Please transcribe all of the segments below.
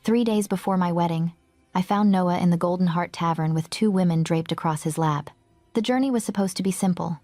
3 days before my wedding, I found Noah in the Golden Heart Tavern with 2 women draped across his lap. The journey was supposed to be simple.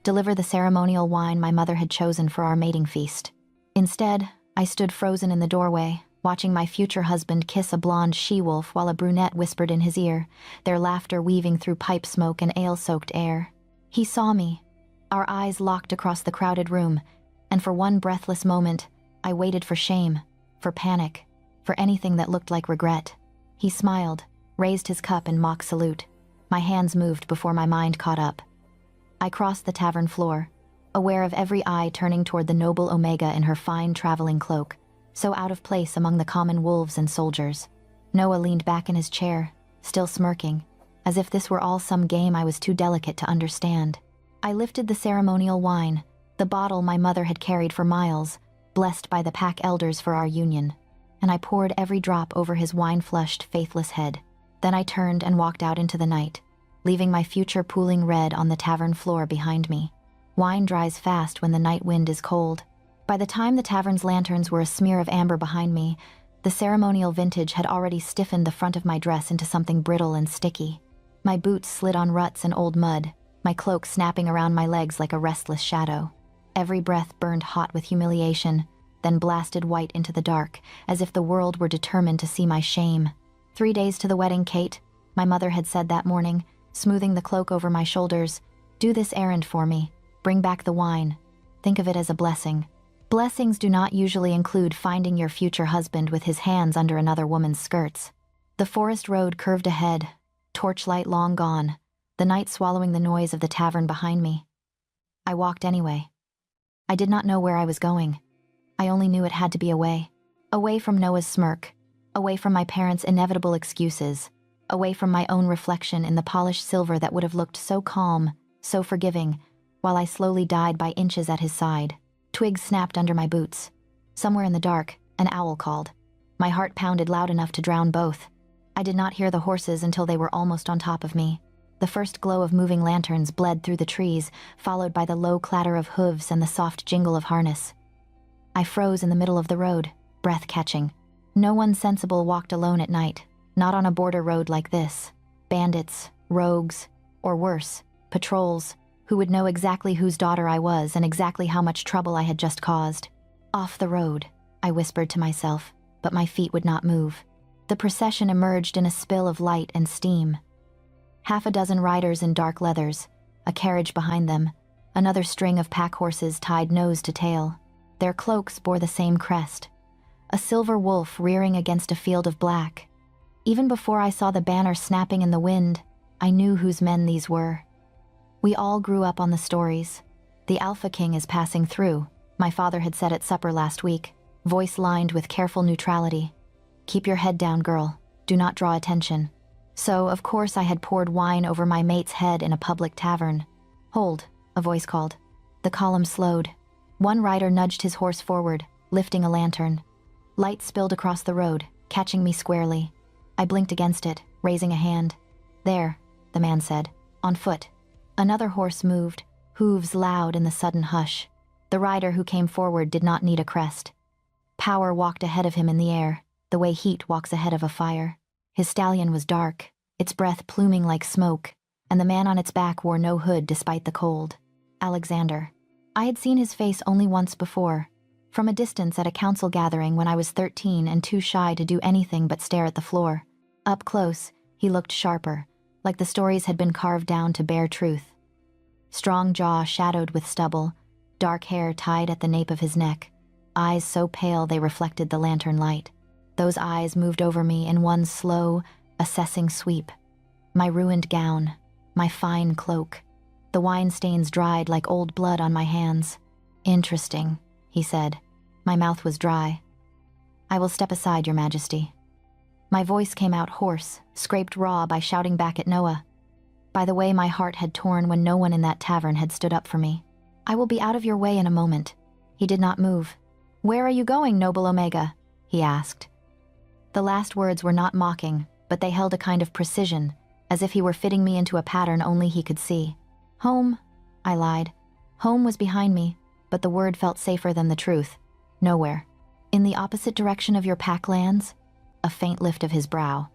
Deliver the ceremonial wine my mother had chosen for our mating feast. Instead, I stood frozen in the doorway, watching my future husband kiss a blonde she-wolf while a brunette whispered in his ear, their laughter weaving through pipe smoke and ale-soaked air. He saw me. Our eyes locked across the crowded room, and for one breathless moment, I waited for shame, for panic, for anything that looked like regret. He smiled, raised his cup in mock salute. My hands moved before my mind caught up. I crossed the tavern floor, aware of every eye turning toward the noble Omega in her fine traveling cloak, so out of place among the common wolves and soldiers. Noah leaned back in his chair, still smirking, as if this were all some game I was too delicate to understand. I lifted the ceremonial wine, the bottle my mother had carried for miles, blessed by the pack elders for our union, and I poured every drop over his wine-flushed, faithless head. Then I turned and walked out into the night, leaving my future pooling red on the tavern floor behind me. Wine dries fast when the night wind is cold. By the time the tavern's lanterns were a smear of amber behind me, the ceremonial vintage had already stiffened the front of my dress into something brittle and sticky. My boots slid on ruts and old mud, my cloak snapping around my legs like a restless shadow. Every breath burned hot with humiliation, then blasted white into the dark, as if the world were determined to see my shame. 3 days to the wedding, Kate, my mother had said that morning, smoothing the cloak over my shoulders. Do this errand for me. Bring back the wine. Think of it as a blessing. Blessings do not usually include finding your future husband with his hands under another woman's skirts. The forest road curved ahead, torchlight long gone, the night swallowing the noise of the tavern behind me. I walked anyway. I did not know where I was going. I only knew it had to be away. Away from Noah's smirk, away from my parents' inevitable excuses, away from my own reflection in the polished silver that would have looked so calm, so forgiving, while I slowly died by inches at his side. Twigs snapped under my boots. Somewhere in the dark, an owl called. My heart pounded loud enough to drown both. I did not hear the horses until they were almost on top of me. The first glow of moving lanterns bled through the trees, followed by the low clatter of hooves and the soft jingle of harness. I froze in the middle of the road, breath catching. No one sensible walked alone at night, not on a border road like this. Bandits, rogues, or worse, patrols, who would know exactly whose daughter I was and exactly how much trouble I had just caused. Off the road, I whispered to myself, but my feet would not move. The procession emerged in a spill of light and steam. Half a dozen riders in dark leathers, a carriage behind them, another string of pack horses tied nose to tail. Their cloaks bore the same crest, a silver wolf rearing against a field of black. Even before I saw the banner snapping in the wind, I knew whose men these were. We all grew up on the stories. The Alpha King is passing through, my father had said at supper last week, voice lined with careful neutrality. Keep your head down, girl. Do not draw attention. So, of course, I had poured wine over my mate's head in a public tavern. Hold, a voice called. The column slowed. One rider nudged his horse forward, lifting a lantern. Light spilled across the road, catching me squarely. I blinked against it, raising a hand. There, the man said, on foot. Another horse moved, hooves loud in the sudden hush. The rider who came forward did not need a crest. Power walked ahead of him in the air, the way heat walks ahead of a fire. His stallion was dark, its breath pluming like smoke, and the man on its back wore no hood despite the cold. Alexander. I had seen his face only once before, from a distance at a council gathering when I was 13 and too shy to do anything but stare at the floor. Up close, he looked sharper, like the stories had been carved down to bare truth. Strong jaw shadowed with stubble, dark hair tied at the nape of his neck, eyes so pale they reflected the lantern light. Those eyes moved over me in one slow, assessing sweep. My ruined gown, my fine cloak. The wine stains dried like old blood on my hands. Interesting, he said. My mouth was dry. I will step aside, Your Majesty. My voice came out hoarse, scraped raw by shouting back at Noah. By the way my heart had torn when no one in that tavern had stood up for me. I will be out of your way in a moment. He did not move. Where are you going, noble Omega? He asked. The last words were not mocking, but they held a kind of precision, as if he were fitting me into a pattern only he could see. Home, I lied. Home was behind me, but the word felt safer than the truth. Nowhere. In the opposite direction of your pack lands? a faint lift of his brow.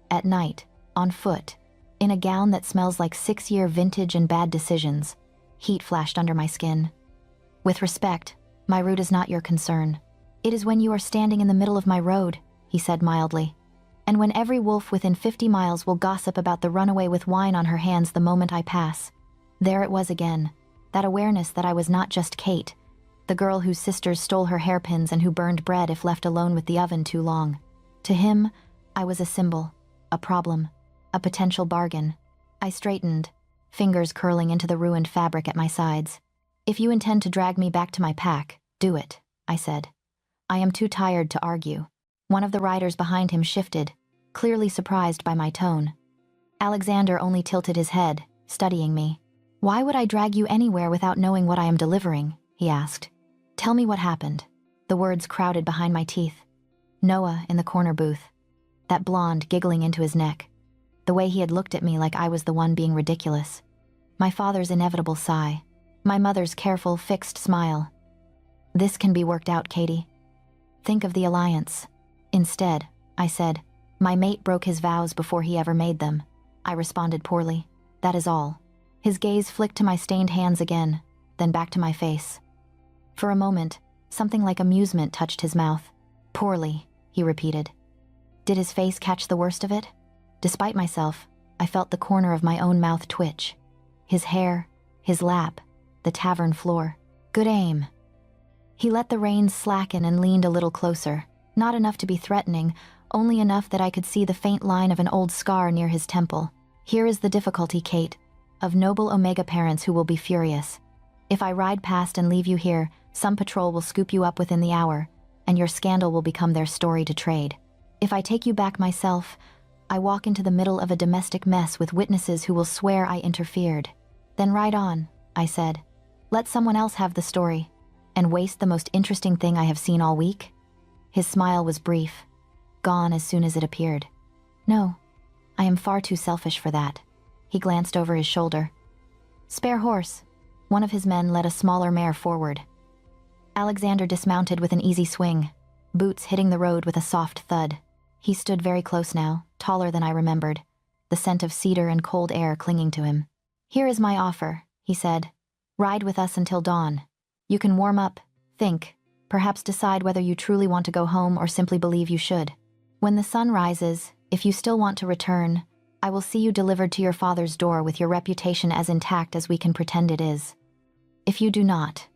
At night, on foot, in a gown that smells like 6-year vintage and bad decisions, heat flashed under my skin. With respect, my route is not your concern. It is when you are standing in the middle of my road, he said mildly. And when every wolf within 50 miles will gossip about the runaway with wine on her hands the moment I pass. There it was again, that awareness that I was not just Kate, the girl whose sisters stole her hairpins and who burned bread if left alone with the oven too long. To him, I was a symbol, a problem, a potential bargain. I straightened, fingers curling into the ruined fabric at my sides. If you intend to drag me back to my pack, do it, I said. I am too tired to argue. One of the riders behind him shifted, clearly surprised by my tone. Alexander only tilted his head, studying me. Why would I drag you anywhere without knowing what I am delivering? He asked. Tell me what happened. The words crowded behind my teeth. Noah in the corner booth. That blonde giggling into his neck. The way he had looked at me like I was the one being ridiculous. My father's inevitable sigh. My mother's careful, fixed smile. This can be worked out, Katie. Think of the alliance. Instead, I said, my mate broke his vows before he ever made them. I responded poorly. That is all. His gaze flicked to my stained hands again, then back to my face. For a moment, something like amusement touched his mouth. Poorly, he repeated. Did his face catch the worst of it? Despite myself, I felt the corner of my own mouth twitch. His hair, his lap, the tavern floor. Good aim. He let the reins slacken and leaned a little closer, not enough to be threatening, only enough that I could see the faint line of an old scar near his temple. Here is the difficulty, Kate, of noble Omega parents who will be furious. If I ride past and leave you here, some patrol will scoop you up within the hour, and your scandal will become their story to trade. If I take you back myself, I walk into the middle of a domestic mess with witnesses who will swear I interfered. Then ride on, I said. Let someone else have the story, and waste the most interesting thing I have seen all week? His smile was brief, gone as soon as it appeared. No, I am far too selfish for that. He glanced over his shoulder. Spare horse. One of his men led a smaller mare forward. Alexander dismounted with an easy swing, boots hitting the road with a soft thud. He stood very close now, taller than I remembered, the scent of cedar and cold air clinging to him. Here is my offer, he said. Ride with us until dawn. You can warm up, think, perhaps decide whether you truly want to go home or simply believe you should. When the sun rises, if you still want to return, I will see you delivered to your father's door with your reputation as intact as we can pretend it is. If you do not.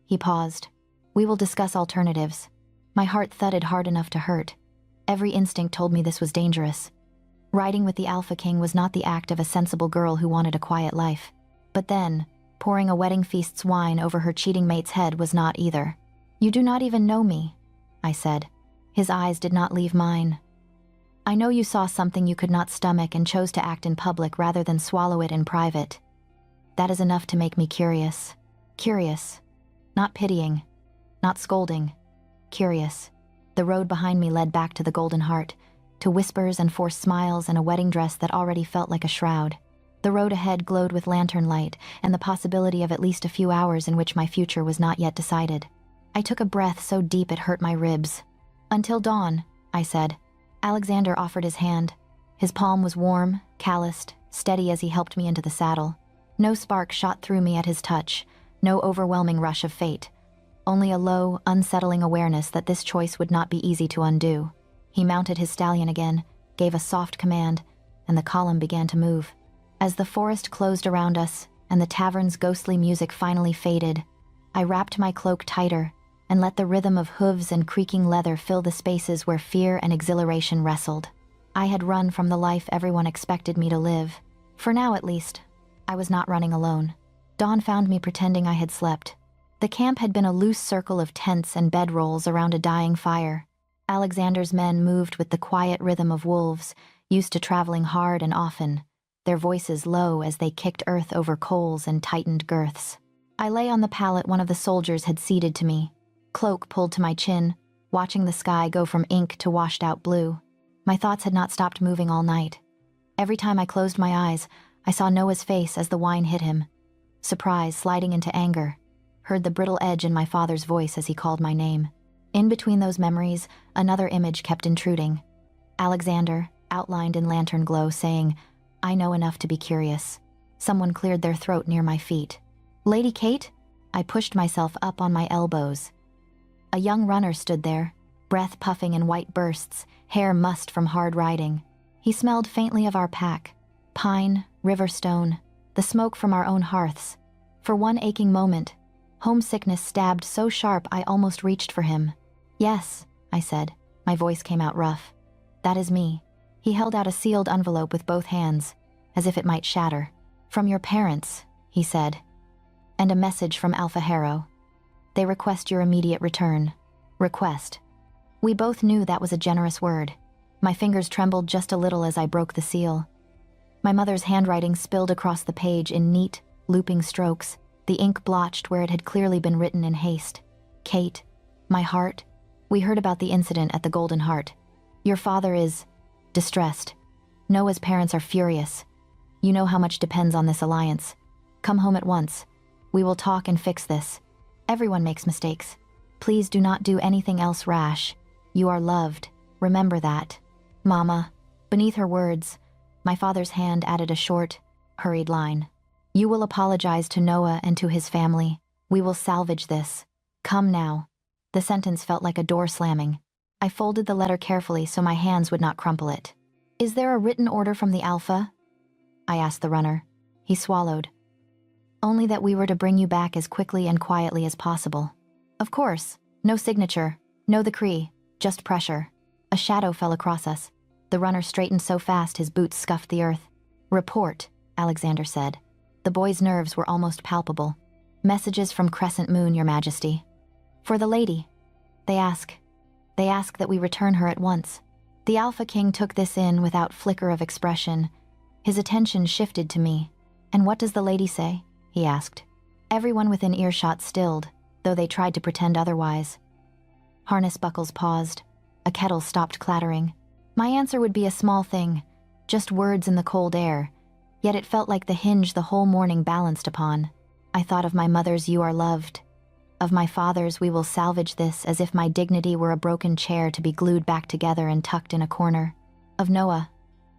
He paused. We will discuss alternatives. My heart thudded hard enough to hurt. Every instinct told me this was dangerous. Riding with the Alpha King was not the act of a sensible girl who wanted a quiet life. But then, pouring a wedding feast's wine over her cheating mate's head was not either. You do not even know me, I said. His eyes did not leave mine. I know you saw something you could not stomach and chose to act in public rather than swallow it in private. That is enough to make me curious. Curious. Not pitying. Not scolding. Curious. The road behind me led back to the Golden Heart, to whispers and forced smiles and a wedding dress that already felt like a shroud. The road ahead glowed with lantern light and the possibility of at least a few hours in which my future was not yet decided. I took a breath so deep it hurt my ribs. Until dawn, I said. Alexander offered his hand. His palm was warm, calloused, steady as he helped me into the saddle. No spark shot through me at his touch, no overwhelming rush of fate. Only a low, unsettling awareness that this choice would not be easy to undo. He mounted his stallion again, gave a soft command, and the column began to move. As the forest closed around us, and the tavern's ghostly music finally faded, I wrapped my cloak tighter and let the rhythm of hooves and creaking leather fill the spaces where fear and exhilaration wrestled. I had run from the life everyone expected me to live. For now, at least, I was not running alone. Dawn found me pretending I had slept. The camp had been a loose circle of tents and bedrolls around a dying fire. Alexander's men moved with the quiet rhythm of wolves, used to traveling hard and often, their voices low as they kicked earth over coals and tightened girths. I lay on the pallet one of the soldiers had ceded to me, cloak pulled to my chin, watching the sky go from ink to washed-out blue. My thoughts had not stopped moving all night. Every time I closed my eyes, I saw Noah's face as the wine hit him. Surprise sliding into anger. Heard the brittle edge in my father's voice as he called my name. In between those memories, another image kept intruding. Alexander, outlined in lantern glow, saying, "I know enough to be curious." Someone cleared their throat near my feet. "Lady Kate?" I pushed myself up on my elbows. A young runner stood there, breath puffing in white bursts, hair mussed from hard riding. He smelled faintly of our pack, pine, river stone, the smoke from our own hearths. For one aching moment, homesickness stabbed so sharp I almost reached for him. "Yes," I said. My voice came out rough. "That is me." He held out a sealed envelope with both hands, as if it might shatter. "From your parents," he said. "And a message from Alpha Harrow. They request your immediate return." Request. We both knew that was a generous word. My fingers trembled just a little as I broke the seal. My mother's handwriting spilled across the page in neat, looping strokes, the ink blotched where it had clearly been written in haste. "Kate, my heart, we heard about the incident at the Golden Heart. Your father is distressed. Noah's parents are furious. You know how much depends on this alliance. Come home at once. We will talk and fix this. Everyone makes mistakes. Please do not do anything else rash. You are loved. Remember that." "Mama." Beneath her words, my father's hand added a short, hurried line. "You will apologize to Noah and to his family. We will salvage this. Come now." The sentence felt like a door slamming. I folded the letter carefully so my hands would not crumple it. "Is there a written order from the Alpha?" I asked the runner. He swallowed. "Only that we were to bring you back as quickly and quietly as possible." "Of course. No signature, no decree, just pressure." A shadow fell across us. The runner straightened so fast his boots scuffed the earth. "Report," Alexander said. The boy's nerves were almost palpable. "Messages from Crescent Moon, Your Majesty." "For the lady. They ask that we return her at once." The Alpha King took this in without flicker of expression. His attention shifted to me. "And what does the lady say?" he asked. Everyone within earshot stilled, though they tried to pretend otherwise. Harness buckles paused. A kettle stopped clattering. My answer would be a small thing, just words in the cold air, yet it felt like the hinge the whole morning balanced upon. I thought of my mother's "You are loved," of my father's "We will salvage this," as if my dignity were a broken chair to be glued back together and tucked in a corner, of Noah,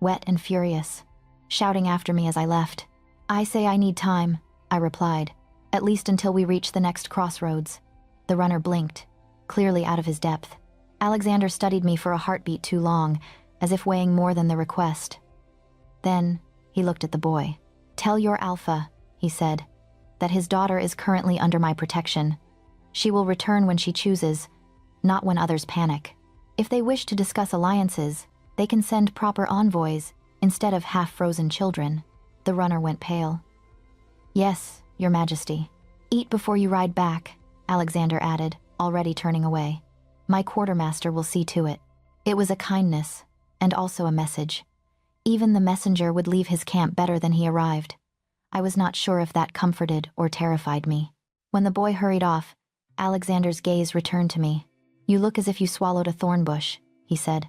wet and furious, shouting after me as I left. "I say I need time," I replied, "at least until we reach the next crossroads." The runner blinked, clearly out of his depth. Alexander studied me for a heartbeat too long, as if weighing more than the request. Then he looked at the boy. "Tell your Alpha," he said, "that his daughter is currently under my protection. She will return when she chooses, not when others panic. If they wish to discuss alliances, they can send proper envoys instead of half-frozen children." The runner went pale. "Yes, Your Majesty." "Eat before you ride back," Alexander added, already turning away. "My quartermaster will see to it." It was a kindness, and also a message. Even the messenger would leave his camp better than he arrived. I was not sure if that comforted or terrified me. When the boy hurried off, Alexander's gaze returned to me. "You look as if you swallowed a thorn bush," he said.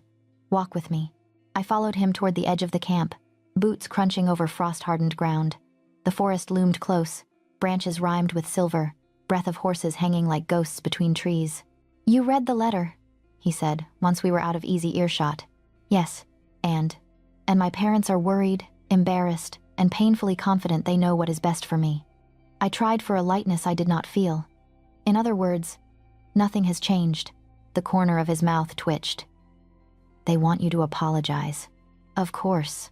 "Walk with me." I followed him toward the edge of the camp, boots crunching over frost-hardened ground. The forest loomed close, branches rimed with silver, breath of horses hanging like ghosts between trees. "You read the letter," he said, once we were out of easy earshot. "Yes, and my parents are worried, embarrassed, and painfully confident they know what is best for me." I tried for a lightness I did not feel. In other words, nothing has changed. The corner of his mouth twitched. "They want you to apologize." "Of course."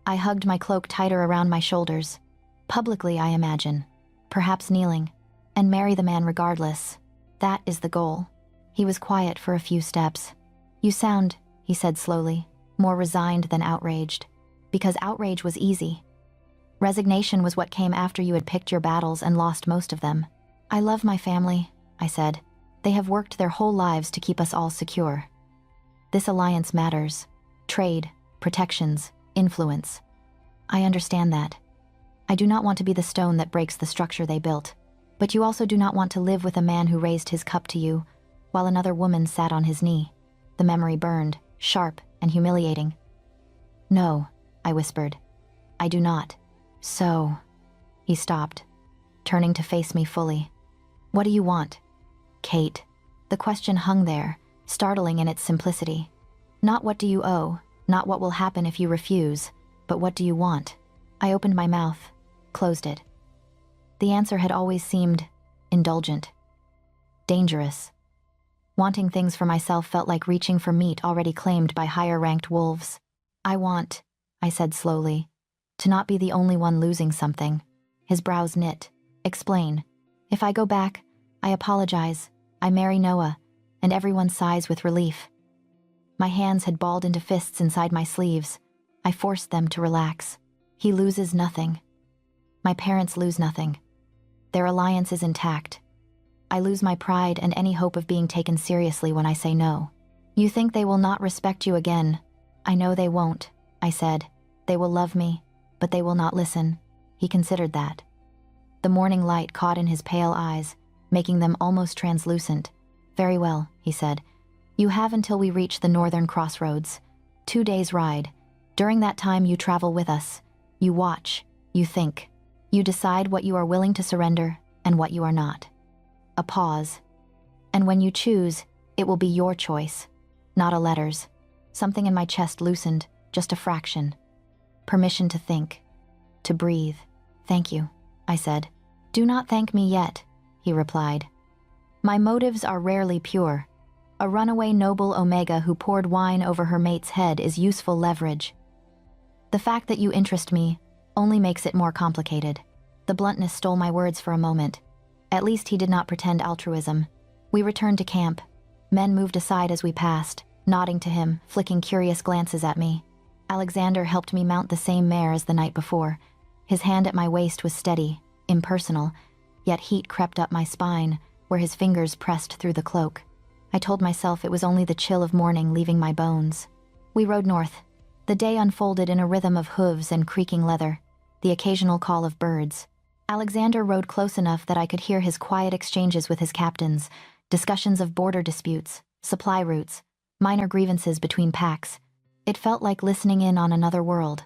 I hugged my cloak tighter around my shoulders. "Publicly, I imagine. Perhaps kneeling. And marry the man regardless. That is the goal." He was quiet for a few steps. "You sound," he said slowly, "more resigned than outraged. Because outrage was easy. Resignation was what came after you had picked your battles and lost most of them." "I love my family," I said. "They have worked their whole lives to keep us all secure. This alliance matters. Trade, protections, influence. I understand that. I do not want to be the stone that breaks the structure they built. But you also do not want to live with a man who raised his cup to you, while another woman sat on his knee." The memory burned, sharp and humiliating. "No," I whispered. "I do not." "So..." He stopped, turning to face me fully. "What do you want?" "Kate." The question hung there, startling in its simplicity. Not what do you owe, not what will happen if you refuse, but what do you want? I opened my mouth, closed it. The answer had always seemed indulgent, dangerous. Wanting things for myself felt like reaching for meat already claimed by higher-ranked wolves. I want, I said slowly, to not be the only one losing something. His brows knit. Explain. If I go back, I apologize. I marry Noah, and everyone sighs with relief. My hands had balled into fists inside my sleeves. I forced them to relax. He loses nothing. My parents lose nothing. Their alliance is intact. I lose my pride and any hope of being taken seriously when I say no. You think they will not respect you again? I know they won't, I said. They will love me, but they will not listen. He considered that. The morning light caught in his pale eyes, making them almost translucent. Very well, he said. You have until we reach the northern crossroads. 2 days' ride. During that time you travel with us. You watch, you think. You decide what you are willing to surrender and what you are not. A pause. And when you choose, it will be your choice, not a letter's. Something in my chest loosened, just a fraction. Permission to think, to breathe. Thank you, I said. Do not thank me yet, he replied. My motives are rarely pure. A runaway noble Omega who poured wine over her mate's head is useful leverage. The fact that you interest me only makes it more complicated. The bluntness stole my words for a moment. At least he did not pretend altruism. We returned to camp. Men moved aside as we passed, nodding to him, flicking curious glances at me. Alexander helped me mount the same mare as the night before. His hand at my waist was steady, impersonal, yet heat crept up my spine, where his fingers pressed through the cloak. I told myself it was only the chill of morning leaving my bones. We rode north. The day unfolded in a rhythm of hooves and creaking leather, the occasional call of birds. Alexander rode close enough that I could hear his quiet exchanges with his captains, discussions of border disputes, supply routes, minor grievances between packs. It felt like listening in on another world.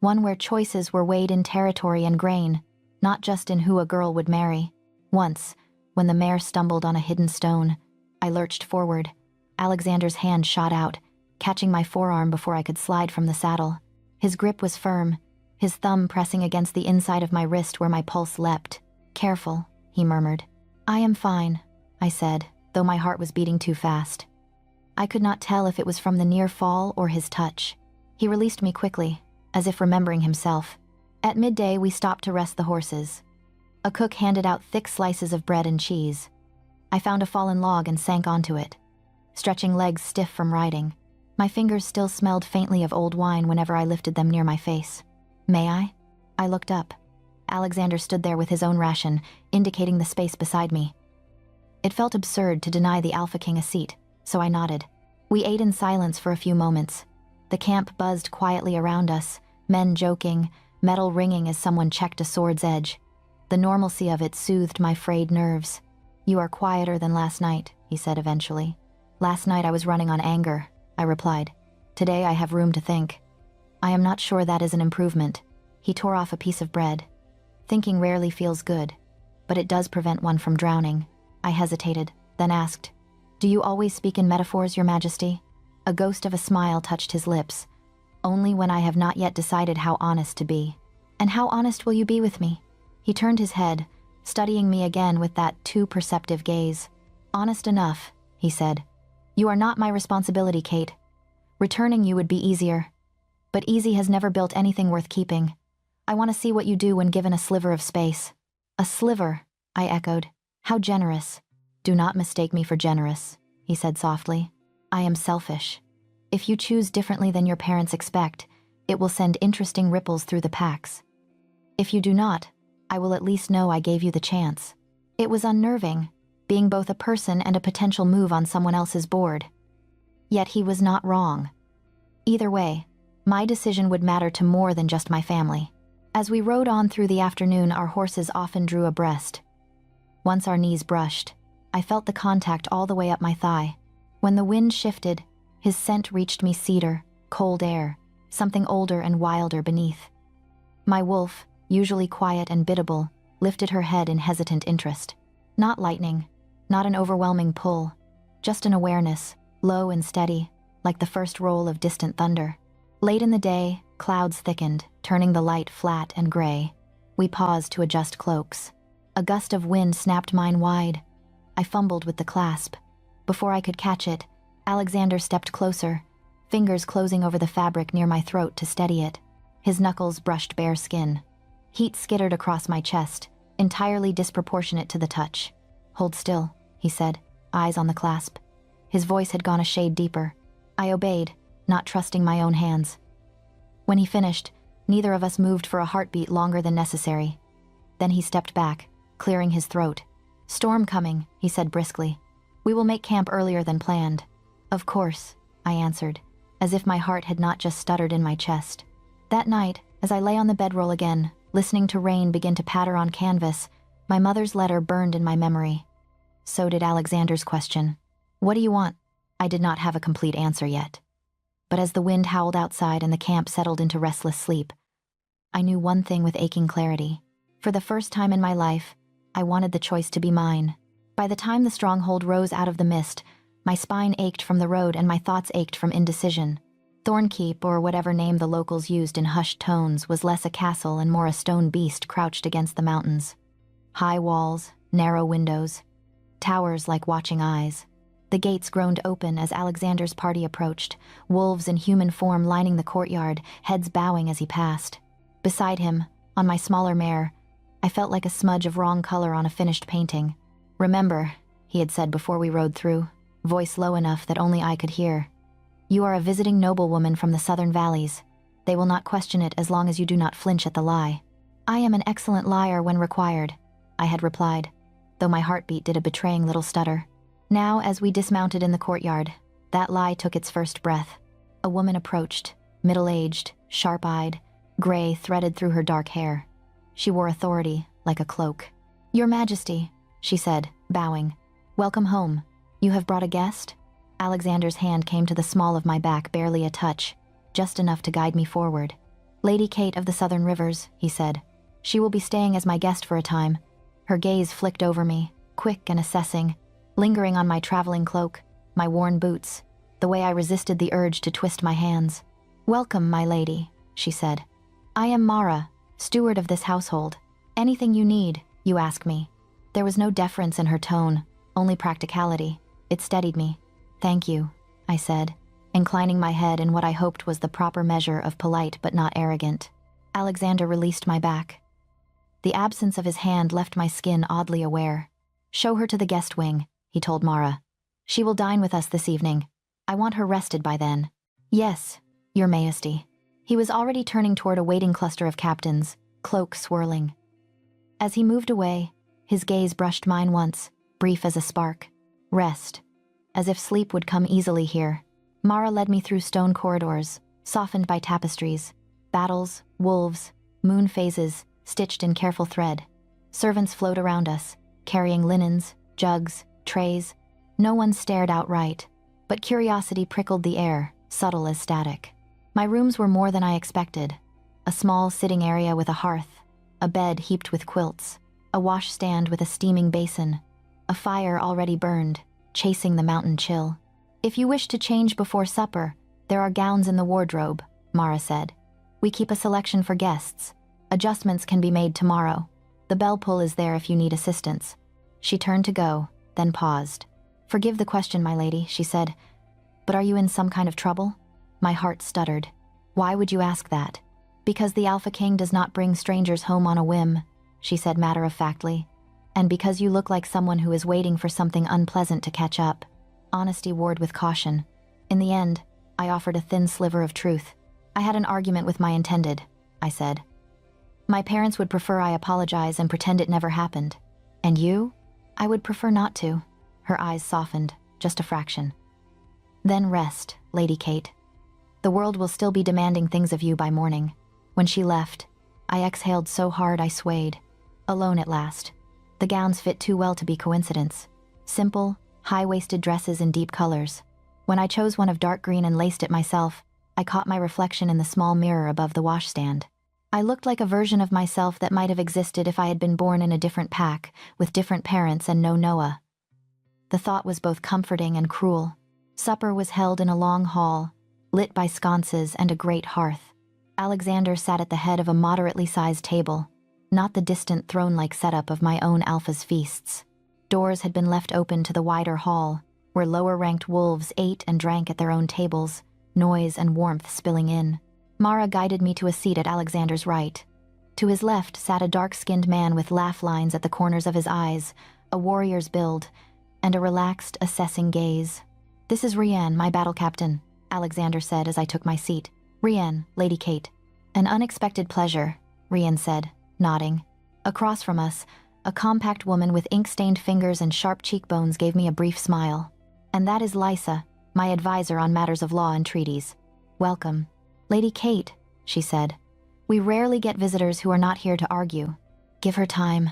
One where choices were weighed in territory and grain, not just in who a girl would marry. Once, when the mare stumbled on a hidden stone, I lurched forward. Alexander's hand shot out, catching my forearm before I could slide from the saddle. His grip was firm, his thumb pressing against the inside of my wrist where my pulse leapt. Careful, he murmured. I am fine, I said, though my heart was beating too fast. I could not tell if it was from the near fall or his touch. He released me quickly, as if remembering himself. At midday, we stopped to rest the horses. A cook handed out thick slices of bread and cheese. I found a fallen log and sank onto it, stretching legs stiff from riding. My fingers still smelled faintly of old wine whenever I lifted them near my face. May I? I looked up. Alexander stood there with his own ration, indicating the space beside me. It felt absurd to deny the Alpha King a seat, so I nodded. We ate in silence for a few moments. The camp buzzed quietly around us, men joking, metal ringing as someone checked a sword's edge. The normalcy of it soothed my frayed nerves. You are quieter than last night, he said eventually. Last night I was running on anger, I replied. Today I have room to think. I am not sure that is an improvement. He tore off a piece of bread. Thinking rarely feels good, but it does prevent one from drowning. I hesitated, then asked, Do you always speak in metaphors, Your Majesty? A ghost of a smile touched his lips. Only when I have not yet decided how honest to be. And how honest will you be with me? He turned his head, studying me again with that too perceptive gaze. Honest enough, he said. You are not my responsibility, Kate. Returning you would be easier. But easy has never built anything worth keeping. I want to see what you do when given a sliver of space. A sliver, I echoed. How generous. Do not mistake me for generous, he said softly. I am selfish. If you choose differently than your parents expect, it will send interesting ripples through the packs. If you do not, I will at least know I gave you the chance. It was unnerving, being both a person and a potential move on someone else's board. Yet he was not wrong. Either way, my decision would matter to more than just my family. As we rode on through the afternoon, our horses often drew abreast. Once our knees brushed, I felt the contact all the way up my thigh. When the wind shifted, his scent reached me cedar, cold air, something older and wilder beneath. My wolf, usually quiet and biddable, lifted her head in hesitant interest. Not lightning, not an overwhelming pull, just an awareness, low and steady, like the first roll of distant thunder. Late in the day, clouds thickened, turning the light flat and gray. We paused to adjust cloaks. A gust of wind snapped mine wide. I fumbled with the clasp. Before I could catch it, Alexander stepped closer, fingers closing over the fabric near my throat to steady it. His knuckles brushed bare skin. Heat skittered across my chest, entirely disproportionate to the touch. "Hold still," he said, eyes on the clasp. His voice had gone a shade deeper. I obeyed, not trusting my own hands. When he finished, neither of us moved for a heartbeat longer than necessary. Then he stepped back, clearing his throat. "Storm coming," he said briskly. "We will make camp earlier than planned." "Of course," I answered, as if my heart had not just stuttered in my chest. That night, as I lay on the bedroll again, listening to rain begin to patter on canvas, my mother's letter burned in my memory. So did Alexander's question. "What do you want?" I did not have a complete answer yet. But as the wind howled outside and the camp settled into restless sleep, I knew one thing with aching clarity. For the first time in my life, I wanted the choice to be mine. By the time the stronghold rose out of the mist, my spine ached from the road and my thoughts ached from indecision. Thornkeep, or whatever name the locals used in hushed tones, was less a castle and more a stone beast crouched against the mountains. High walls, narrow windows, towers like watching eyes. The gates groaned open as Alexander's party approached, wolves in human form lining the courtyard, heads bowing as he passed. Beside him, on my smaller mare, I felt like a smudge of wrong color on a finished painting. "Remember," he had said before we rode through, voice low enough that only I could hear. "You are a visiting noblewoman from the southern valleys. They will not question it as long as you do not flinch at the lie." "I am an excellent liar when required," I had replied, though my heartbeat did a betraying little stutter. Now, as we dismounted in the courtyard, that lie took its first breath. A woman approached, middle-aged, sharp-eyed, gray threaded through her dark hair. She wore authority, like a cloak. "Your Majesty," she said, bowing. "Welcome home. You have brought a guest?" Alexander's hand came to the small of my back, barely a touch, just enough to guide me forward. "Lady Kate of the Southern Rivers," he said. "She will be staying as my guest for a time." Her gaze flicked over me, quick and assessing, lingering on my traveling cloak, my worn boots, the way I resisted the urge to twist my hands. "Welcome, my lady," she said. "I am Mara, steward of this household. Anything you need, you ask me." There was no deference in her tone, only practicality. It steadied me. "Thank you," I said, inclining my head in what I hoped was the proper measure of polite but not arrogant. Alexander released my back. The absence of his hand left my skin oddly aware. "Show her to the guest wing," he told Mara. "She will dine with us this evening. I want her rested by then." "Yes, Your Majesty." He was already turning toward a waiting cluster of captains, cloak swirling. As he moved away, his gaze brushed mine once, brief as a spark. Rest. As if sleep would come easily here. Mara led me through stone corridors, softened by tapestries, battles, wolves, moon phases, stitched in careful thread. Servants flowed around us, carrying linens, jugs, trays. No one stared outright, but curiosity prickled the air, subtle as static. My rooms were more than I expected. A small sitting area with a hearth, a bed heaped with quilts, a washstand with a steaming basin, a fire already burned, chasing the mountain chill. "If you wish to change before supper, there are gowns in the wardrobe," Mara said. "We keep a selection for guests. Adjustments can be made tomorrow. The bell pull is there if you need assistance." She turned to go, then paused. "Forgive the question, my lady," she said, "but are you in some kind of trouble?" My heart stuttered. "Why would you ask that?" "Because the Alpha King does not bring strangers home on a whim," she said matter-of-factly. "And because you look like someone who is waiting for something unpleasant to catch up." Honesty warred with caution. In the end, I offered a thin sliver of truth. "I had an argument with my intended," I said. "My parents would prefer I apologize and pretend it never happened. And you?" "I would prefer not to." Her eyes softened, just a fraction. "Then rest, Lady Kate. The world will still be demanding things of you by morning." When she left, I exhaled so hard I swayed. Alone at last. The gowns fit too well to be coincidence. Simple, high-waisted dresses in deep colors. When I chose one of dark green and laced it myself, I caught my reflection in the small mirror above the washstand. I looked like a version of myself that might have existed if I had been born in a different pack, with different parents and no Noah. The thought was both comforting and cruel. Supper was held in a long hall, lit by sconces and a great hearth. Alexander sat at the head of a moderately sized table, not the distant throne-like setup of my own alpha's feasts. Doors had been left open to the wider hall, where lower-ranked wolves ate and drank at their own tables, noise and warmth spilling in. Mara guided me to a seat at Alexander's right. To his left sat a dark-skinned man with laugh lines at the corners of his eyes, a warrior's build, and a relaxed, assessing gaze. "This is Rianne, my battle captain," Alexander said as I took my seat. "Rianne, Lady Kate." "An unexpected pleasure," Rianne said, nodding. Across from us, a compact woman with ink-stained fingers and sharp cheekbones gave me a brief smile. "And that is Lysa, my advisor on matters of law and treaties. Welcome." "Lady Kate," she said. "We rarely get visitors who are not here to argue." "Give her time,"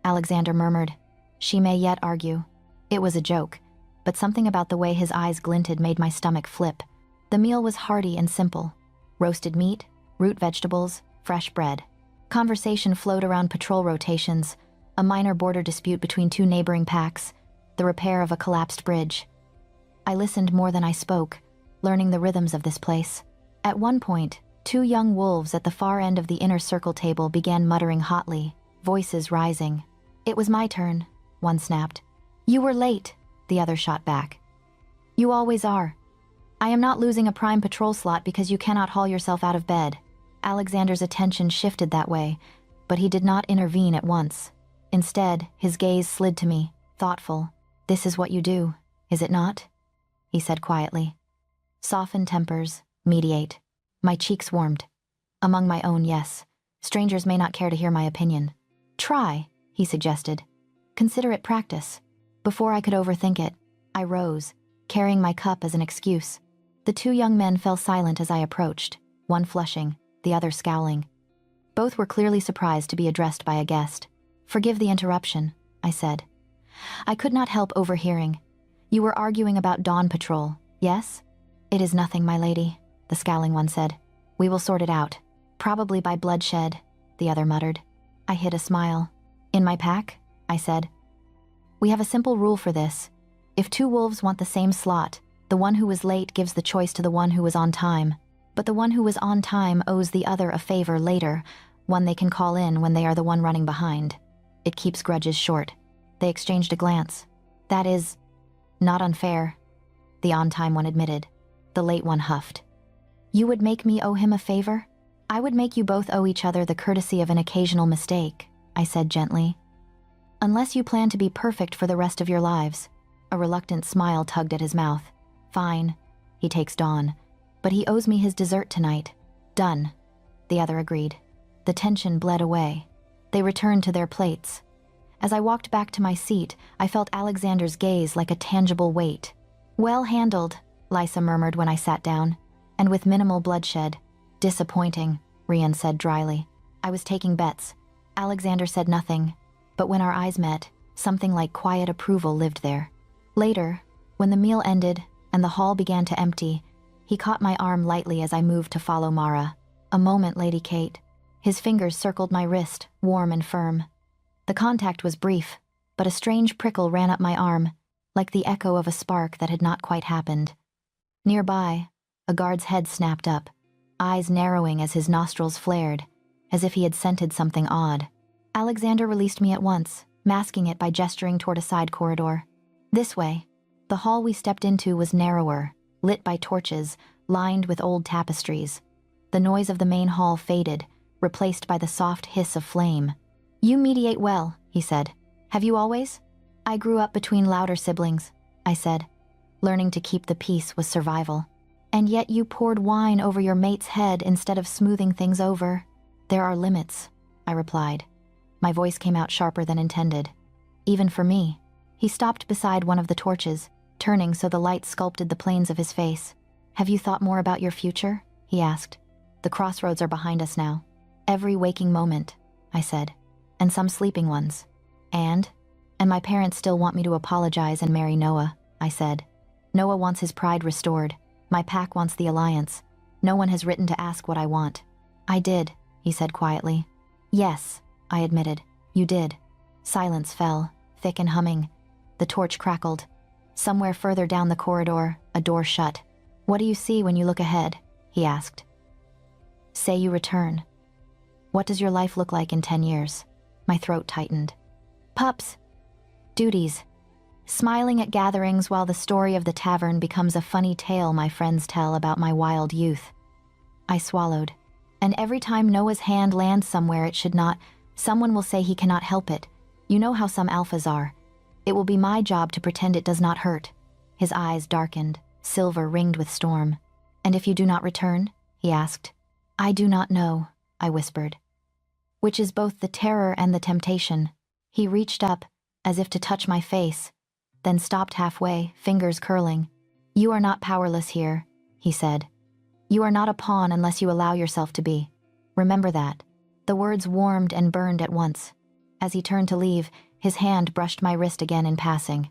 Alexander murmured. "She may yet argue." It was a joke, but something about the way his eyes glinted made my stomach flip. The meal was hearty and simple. Roasted meat, root vegetables, fresh bread. Conversation flowed around patrol rotations, a minor border dispute between two neighboring packs, the repair of a collapsed bridge. I listened more than I spoke, learning the rhythms of this place. At one point, two young wolves at the far end of the inner circle table began muttering hotly, voices rising. "It was my turn," one snapped. "You were late," the other shot back. "You always are. I am not losing a prime patrol slot because you cannot haul yourself out of bed." Alexander's attention shifted that way, but he did not intervene at once. Instead, his gaze slid to me, thoughtful. "This is what you do, is it not?" he said quietly. "Soften tempers, mediate." My cheeks warmed. Among my own, yes. Strangers may not care to hear my opinion. "Try," he suggested. "Consider it practice." Before I could overthink it, I rose, carrying my cup as an excuse. The two young men fell silent as I approached, one flushing, the other scowling. Both were clearly surprised to be addressed by a guest. "Forgive the interruption," I said. I could not help overhearing. "You were arguing about dawn patrol, yes?" "It is nothing, my lady," the scowling one said. "We will sort it out. Probably by bloodshed," the other muttered. I hid a smile. "In my pack?" I said. "We have a simple rule for this. If two wolves want the same slot, the one who was late gives the choice to the one who was on time. But the one who was on time owes the other a favor later, one they can call in when they are the one running behind. It keeps grudges short." They exchanged a glance. "That is not unfair," the on-time one admitted. The late one huffed. "You would make me owe him a favor? I would make you both owe each other the courtesy of an occasional mistake," I said gently. "Unless you plan to be perfect for the rest of your lives." A reluctant smile tugged at his mouth. "Fine. He takes Dawn. But he owes me his dessert tonight." "Done," the other agreed. The tension bled away. They returned to their plates. As I walked back to my seat, I felt Alexander's gaze like a tangible weight. "Well handled," Lysa murmured when I sat down. "And with minimal bloodshed." "Disappointing," Rian said dryly. I was taking bets. Alexander said nothing, but when our eyes met, something like quiet approval lived there. Later, when the meal ended and the hall began to empty, he caught my arm lightly as I moved to follow Mara. "A moment, Lady Kate." His fingers circled my wrist, warm and firm. The contact was brief, but a strange prickle ran up my arm, like the echo of a spark that had not quite happened. Nearby, a guard's head snapped up, eyes narrowing as his nostrils flared, as if he had scented something odd. Alexander released me at once, masking it by gesturing toward a side corridor. "This way." The hall we stepped into was narrower, lit by torches, lined with old tapestries. The noise of the main hall faded, replaced by the soft hiss of flame. "You mediate well," he said. "Have you always?" "I grew up between louder siblings," I said. Learning to keep the peace was survival. "And yet you poured wine over your mate's head instead of smoothing things over." "There are limits," I replied. My voice came out sharper than intended. "Even for me." He stopped beside one of the torches, turning so the light sculpted the planes of his face. "Have you thought more about your future?" he asked. "The crossroads are behind us now." "Every waking moment," I said. "And some sleeping ones." And my parents still want me to apologize and marry Noah," I said. "Noah wants his pride restored. My pack wants the alliance. No one has written to ask what I want." "I did," he said quietly. "Yes," I admitted. "You did." Silence fell, thick and humming. The torch crackled. Somewhere further down the corridor, a door shut. "What do you see when you look ahead?" he asked. "Say you return. What does your life look like in 10 years? My throat tightened. "Pups. Duties. Smiling at gatherings while the story of the tavern becomes a funny tale my friends tell about my wild youth." I swallowed. "And every time Noah's hand lands somewhere it should not, someone will say he cannot help it. You know how some alphas are. It will be my job to pretend it does not hurt." His eyes darkened, silver ringed with storm. "And if you do not return?" he asked. "I do not know," I whispered. Which is both the terror and the temptation. He reached up, as if to touch my face, then stopped halfway, fingers curling. "You are not powerless here," he said. "You are not a pawn unless you allow yourself to be. Remember that." The words warmed and burned at once. As he turned to leave, his hand brushed my wrist again in passing.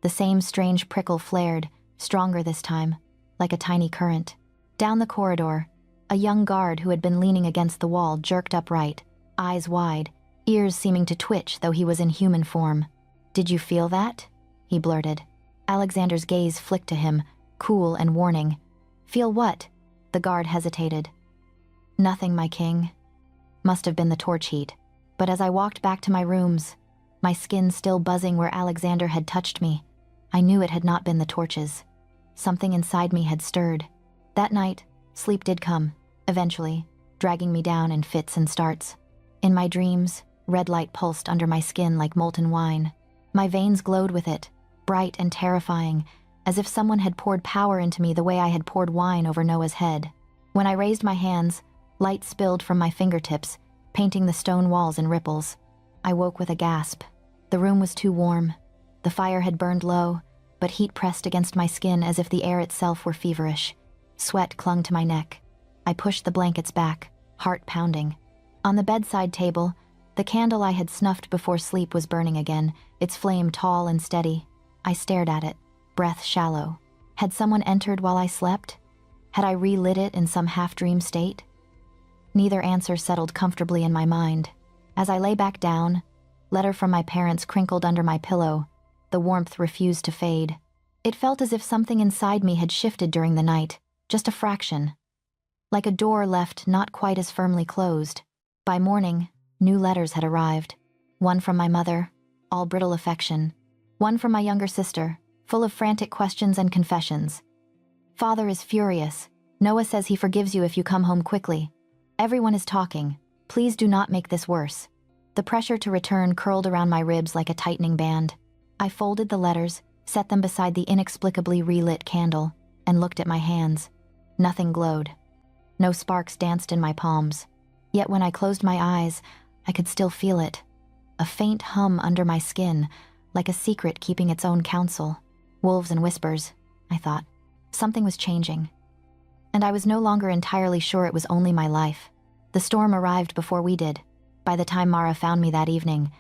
The same strange prickle flared, stronger this time, like a tiny current. Down the corridor, a young guard who had been leaning against the wall jerked upright, eyes wide, ears seeming to twitch though he was in human form. "Did you feel that?" he blurted. Alexander's gaze flicked to him, cool and warning. "Feel what?" The guard hesitated. "Nothing, my king." Must have been the torch heat. But as I walked back to my rooms, my skin still buzzing where Alexander had touched me, I knew it had not been the torches. Something inside me had stirred. That night, sleep did come, eventually, dragging me down in fits and starts. In my dreams, red light pulsed under my skin like molten wine. My veins glowed with it, bright and terrifying, as if someone had poured power into me the way I had poured wine over Noah's head. When I raised my hands, light spilled from my fingertips, painting the stone walls in ripples. I woke with a gasp. The room was too warm. The fire had burned low, but heat pressed against my skin as if the air itself were feverish. Sweat clung to my neck. I pushed the blankets back, heart pounding. On the bedside table, the candle I had snuffed before sleep was burning again, its flame tall and steady. I stared at it, breath shallow. Had someone entered while I slept? Had I relit it in some half-dream state? Neither answer settled comfortably in my mind. As I lay back down, letter from my parents crinkled under my pillow. The warmth refused to fade. It felt as if something inside me had shifted during the night, just a fraction. Like a door left not quite as firmly closed. By morning, new letters had arrived. One from my mother, all brittle affection. One from my younger sister, full of frantic questions and confessions. "Father is furious. Noah says he forgives you if you come home quickly. Everyone is talking. Please do not make this worse." The pressure to return curled around my ribs like a tightening band. I folded the letters, set them beside the inexplicably relit candle, and looked at my hands. Nothing glowed. No sparks danced in my palms. Yet when I closed my eyes, I could still feel it. A faint hum under my skin, like a secret keeping its own counsel. Wolves and whispers, I thought. Something was changing. And I was no longer entirely sure it was only my life. The storm arrived before we did. By the time Mara found me that evening,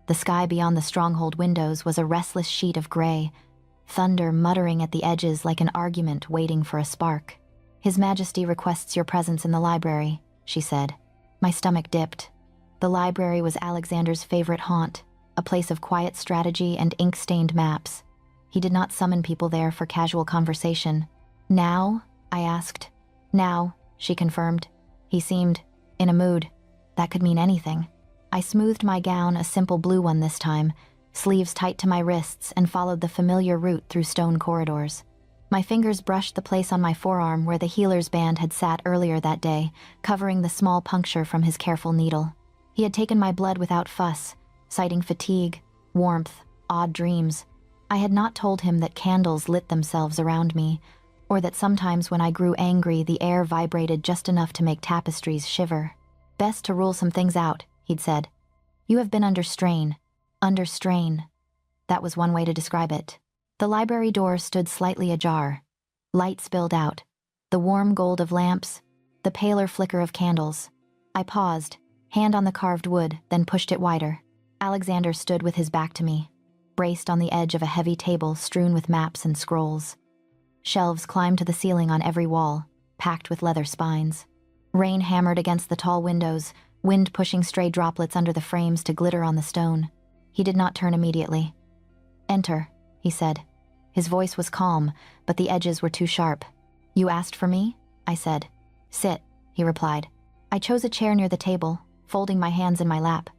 the sky beyond the stronghold windows was a restless sheet of gray, thunder muttering at the edges like an argument waiting for a spark. "His Majesty requests your presence in the library," she said. My stomach dipped. The library was Alexander's favorite haunt, a place of quiet strategy and ink-stained maps. He did not summon people there for casual conversation. "Now?" I asked. "Now," she confirmed. He seemed in a mood. That could mean anything. I smoothed my gown, a simple blue one this time, sleeves tight to my wrists, and followed the familiar route through stone corridors. My fingers brushed the place on my forearm where the healer's band had sat earlier that day, covering the small puncture from his careful needle. He had taken my blood without fuss, citing fatigue, warmth, odd dreams. I had not told him that candles lit themselves around me, or that sometimes when I grew angry the air vibrated just enough to make tapestries shiver. "Best to rule some things out," he'd said. "You have been under strain." Under strain. That was one way to describe it. The library door stood slightly ajar. Light spilled out. The warm gold of lamps, the paler flicker of candles. I paused, hand on the carved wood, then pushed it wider. Alexander stood with his back to me, braced on the edge of a heavy table strewn with maps and scrolls. Shelves climbed to the ceiling on every wall, packed with leather spines. Rain hammered against the tall windows, wind pushing stray droplets under the frames to glitter on the stone. He did not turn immediately. "Enter," he said. His voice was calm, but the edges were too sharp. "You asked for me?" I said. "Sit," he replied. I chose a chair near the table, folding my hands in my lap.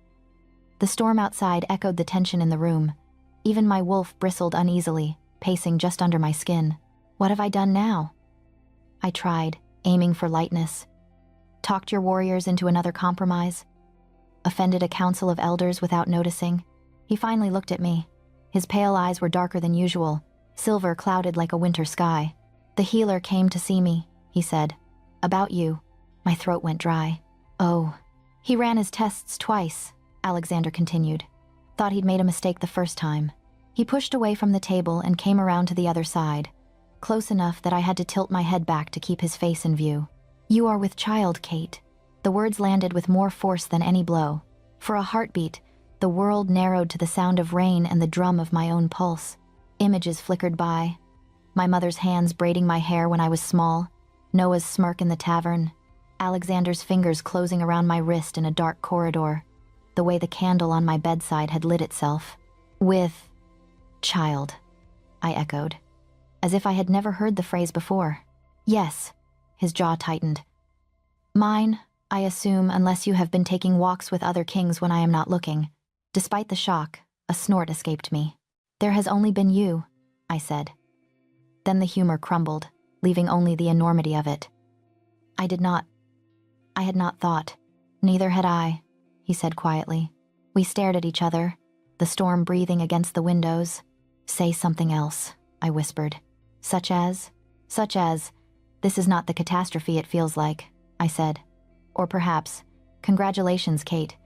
The storm outside echoed the tension in the room. Even my wolf bristled uneasily, pacing just under my skin. "What have I done now?" I tried, aiming for lightness. "Talked your warriors into another compromise? Offended a council of elders without noticing?" He finally looked at me. His pale eyes were darker than usual, silver clouded like a winter sky. "The healer came to see me," he said. "About you." My throat went dry. "Oh." "He ran his tests twice," Alexander continued. "Thought he'd made a mistake the first time." He pushed away from the table and came around to the other side, close enough that I had to tilt my head back to keep his face in view. "You are with child, Kate." The words landed with more force than any blow. For a heartbeat, the world narrowed to the sound of rain and the drum of my own pulse. Images flickered by. My mother's hands braiding my hair when I was small, Noah's smirk in the tavern, Alexander's fingers closing around my wrist in a dark corridor, the way the candle on my bedside had lit itself. "With child," I echoed, as if I had never heard the phrase before. "Yes." His jaw tightened. "Mine, I assume, unless you have been taking walks with other kings when I am not looking." Despite the shock, a snort escaped me. "There has only been you," I said. Then the humor crumbled, leaving only the enormity of it. I had not thought. "Neither had I," he said quietly. We stared at each other, the storm breathing against the windows. "Say something else," I whispered. Such as, this is not the catastrophe it feels like," I said. "Or perhaps, congratulations, Kate.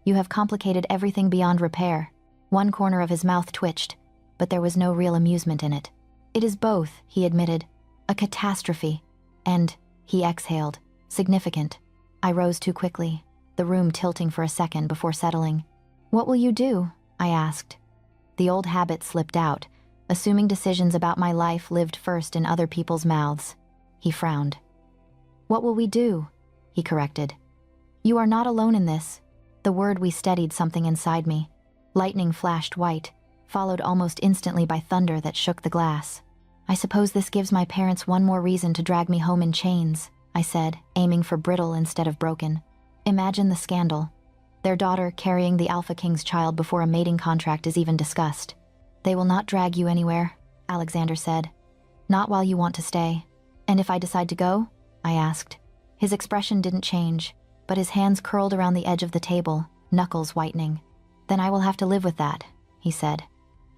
You have complicated everything beyond repair." One corner of his mouth twitched, but there was no real amusement in it. "It is both," he admitted. "A catastrophe. And," he exhaled, "significant." I rose too quickly, the room tilting for a second before settling. "What will you do?" I asked. The old habit slipped out, assuming decisions about my life lived first in other people's mouths. He frowned. "What will we do?" he corrected. "You are not alone in this." The word we steadied something inside me. Lightning flashed white, followed almost instantly by thunder that shook the glass. "I suppose this gives my parents one more reason to drag me home in chains," I said, aiming for brittle instead of broken. "Imagine the scandal. Their daughter carrying the Alpha King's child before a mating contract is even discussed." "They will not drag you anywhere," Alexander said. "Not while you want to stay." "And if I decide to go?" I asked. His expression didn't change, but his hands curled around the edge of the table, knuckles whitening. "Then I will have to live with that," he said.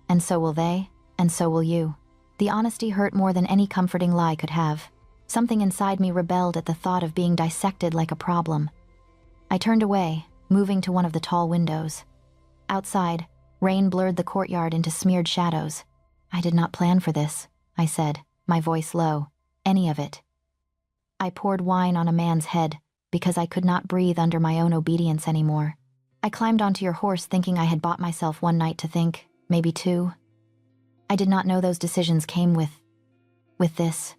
"And so will they, and so will you." The honesty hurt more than any comforting lie could have. Something inside me rebelled at the thought of being dissected like a problem. I turned away, moving to one of the tall windows. Outside, rain blurred the courtyard into smeared shadows. "I did not plan for this," I said, my voice low. "Any of it." I poured wine on a man's head because I could not breathe under my own obedience anymore. "I climbed onto your horse thinking I had bought myself one night to think, maybe two. I did not know those decisions came with this."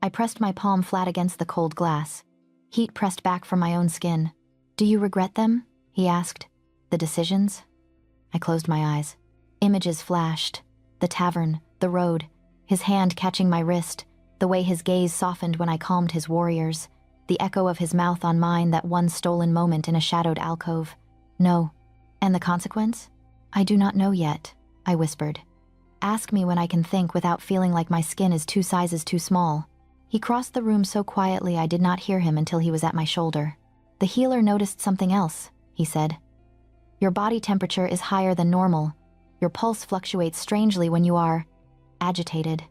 I pressed my palm flat against the cold glass. Heat pressed back from my own skin. "Do you regret them?" he asked. "The decisions?" I closed my eyes. Images flashed. The tavern, the road, his hand catching my wrist, the way his gaze softened when I calmed his warriors, the echo of his mouth on mine that one stolen moment in a shadowed alcove. "No." "And the consequence?" "I do not know yet," I whispered. "Ask me when I can think without feeling like my skin is 2 sizes too small." He crossed the room so quietly I did not hear him until he was at my shoulder. "The healer noticed something else," he said. "Your body temperature is higher than normal. Your pulse fluctuates strangely when you are agitated."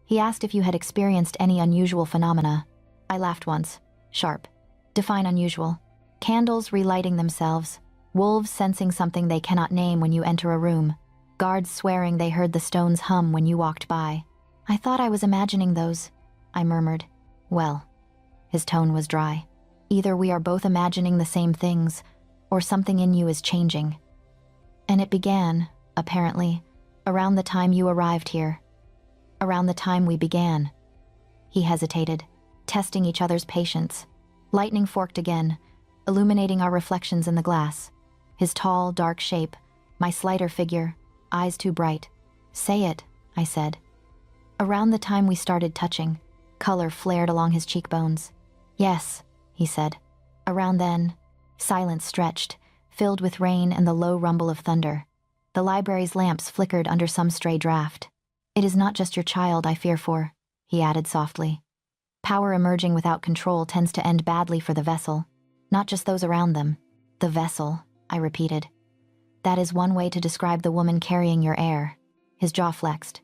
He asked if you had experienced any unusual phenomena. I laughed once. Sharp. "Define unusual." "Candles relighting themselves. Wolves sensing something they cannot name when you enter a room. Guards swearing they heard the stones hum when you walked by." "I thought I was imagining those," I murmured. "Well." His tone was dry. "Either we are both imagining the same things, or something in you is changing. And it began, apparently, around the time you arrived here. Around the time we began." He hesitated, testing each other's patience. Lightning forked again, illuminating our reflections in the glass. His tall, dark shape, my slighter figure, eyes too bright. "Say it," I said. Around the time we started touching, color flared along his cheekbones. Yes, he said. Around then, silence stretched, filled with rain and the low rumble of thunder. The library's lamps flickered under some stray draft. It is not just your child I fear for, he added softly. Power emerging without control tends to end badly for the vessel, not just those around them. The vessel, I repeated. That is one way to describe the woman carrying your heir. His jaw flexed.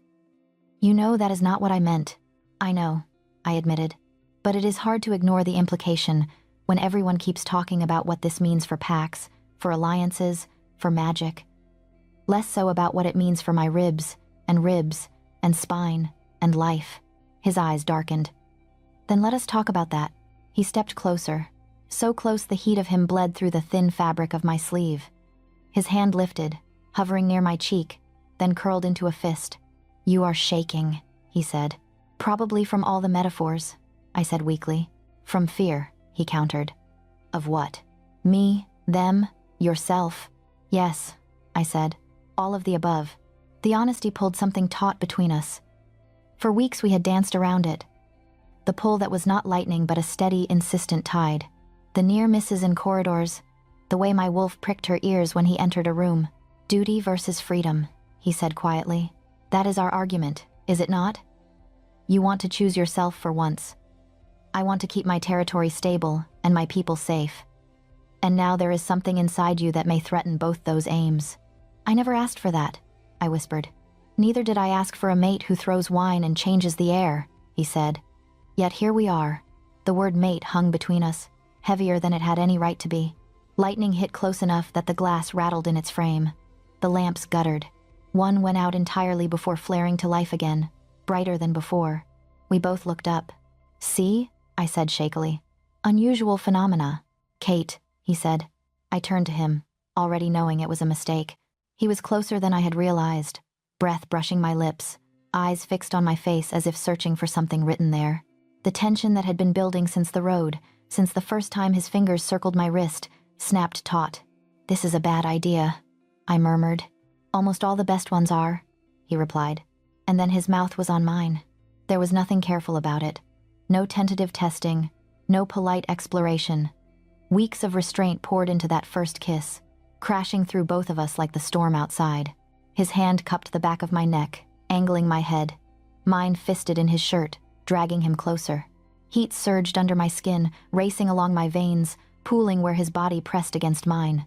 You know that is not what I meant. I know, I admitted. But it is hard to ignore the implication when everyone keeps talking about what this means for pacts, for alliances, for magic. Less so about what it means for my ribs, and spine, and life. His eyes darkened. Then let us talk about that. He stepped closer, so close the heat of him bled through the thin fabric of my sleeve. His hand lifted, hovering near my cheek, then curled into a fist. You are shaking, he said. Probably from all the metaphors, I said weakly. From fear, he countered. Of what? Me, them, yourself? Yes, I said. All of the above. The honesty pulled something taut between us. For weeks we had danced around it. The pull that was not lightning but a steady, insistent tide. The near misses in corridors. The way my wolf pricked her ears when he entered a room. Duty versus freedom, he said quietly. That is our argument, is it not? You want to choose yourself for once. I want to keep my territory stable and my people safe. And now there is something inside you that may threaten both those aims. I never asked for that, I whispered. Neither did I ask for a mate who throws wine and changes the air, he said. Yet here we are. The word mate hung between us, heavier than it had any right to be. Lightning hit close enough that the glass rattled in its frame. The lamps guttered. One went out entirely before flaring to life again, brighter than before. We both looked up. See? I said shakily. Unusual phenomena. Kate, he said. I turned to him, already knowing it was a mistake. He was closer than I had realized, breath brushing my lips, eyes fixed on my face as if searching for something written there. The tension that had been building since the road, since the first time his fingers circled my wrist, snapped taut. This is a bad idea, I murmured. Almost all the best ones are, he replied. And then his mouth was on mine. There was nothing careful about it. No tentative testing, no polite exploration. Weeks of restraint poured into that first kiss, crashing through both of us like the storm outside. His hand cupped the back of my neck, angling my head. Mine fisted in his shirt, dragging him closer. Heat surged under my skin, racing along my veins, pooling where his body pressed against mine.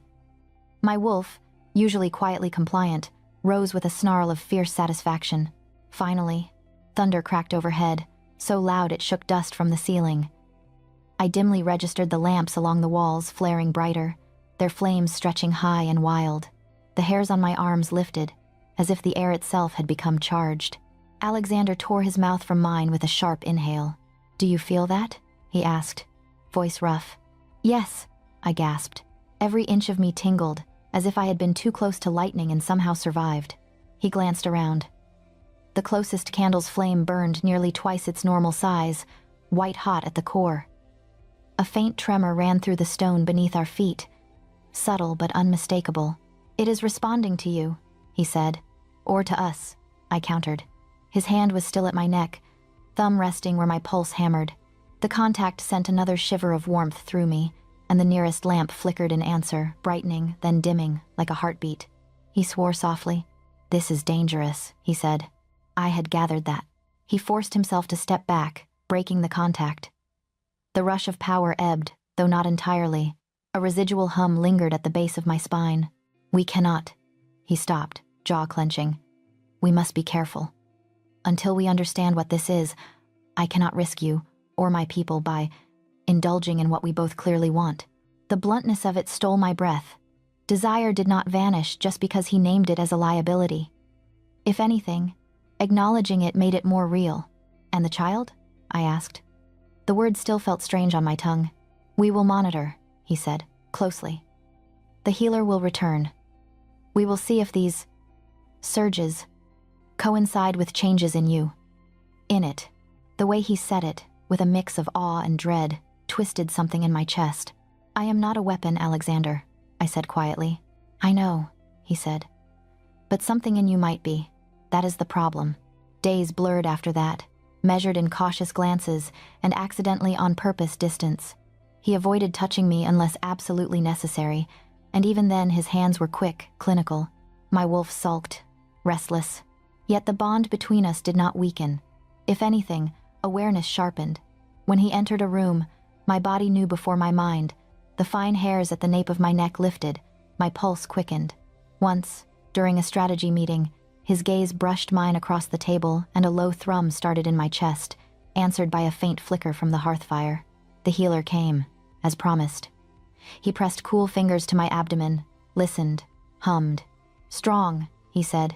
My wolf, usually quietly compliant, rose with a snarl of fierce satisfaction. Finally, thunder cracked overhead, so loud it shook dust from the ceiling. I dimly registered the lamps along the walls flaring brighter, their flames stretching high and wild. The hairs on my arms lifted, as if the air itself had become charged. Alexander tore his mouth from mine with a sharp inhale. Do you feel that? He asked, voice rough. Yes, I gasped. Every inch of me tingled, as if I had been too close to lightning and somehow survived. He glanced around. The closest candle's flame burned nearly twice its normal size, white hot at the core. A faint tremor ran through the stone beneath our feet, subtle but unmistakable. It is responding to you, he said. Or to us, I countered. His hand was still at my neck, thumb resting where my pulse hammered. The contact sent another shiver of warmth through me, and the nearest lamp flickered in answer, brightening, then dimming, like a heartbeat. He swore softly. This is dangerous, he said. I had gathered that. He forced himself to step back, breaking the contact. The rush of power ebbed, though not entirely. A residual hum lingered at the base of my spine. We cannot. He stopped, jaw clenching. We must be careful. Until we understand what this is, I cannot risk you, or my people, by indulging in what we both clearly want. The bluntness of it stole my breath. Desire did not vanish just because he named it as a liability. If anything, acknowledging it made it more real. And the child? I asked. The word still felt strange on my tongue. We will monitor, he said, closely. The healer will return. We will see if these surges coincide with changes in you. In it, the way he said it, with a mix of awe and dread, twisted something in my chest. I am not a weapon, Alexander, I said quietly. I know, he said. But something in you might be. That is the problem. Days blurred after that, measured in cautious glances and accidentally on purpose distance. He avoided touching me unless absolutely necessary, and even then his hands were quick, clinical. My wolf sulked, restless. Yet the bond between us did not weaken. If anything, awareness sharpened. When he entered a room, my body knew before my mind. The fine hairs at the nape of my neck lifted, my pulse quickened. Once, during a strategy meeting, his gaze brushed mine across the table and a low thrum started in my chest, answered by a faint flicker from the hearth fire. The healer came, as promised. He pressed cool fingers to my abdomen, listened, hummed. "Strong," he said.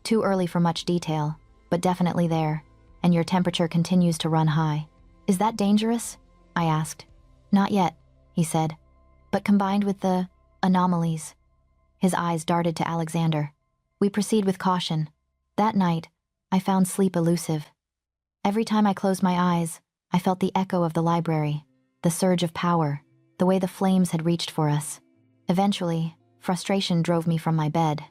"Too early for much detail, but definitely there, and your temperature continues to run high." "Is that dangerous?" I asked. "Not yet," he said, "but combined with the anomalies." His eyes darted to Alexander. "We proceed with caution." That night, I found sleep elusive. Every time I closed my eyes, I felt the echo of the library, the surge of power, the way the flames had reached for us. Eventually, frustration drove me from my bed.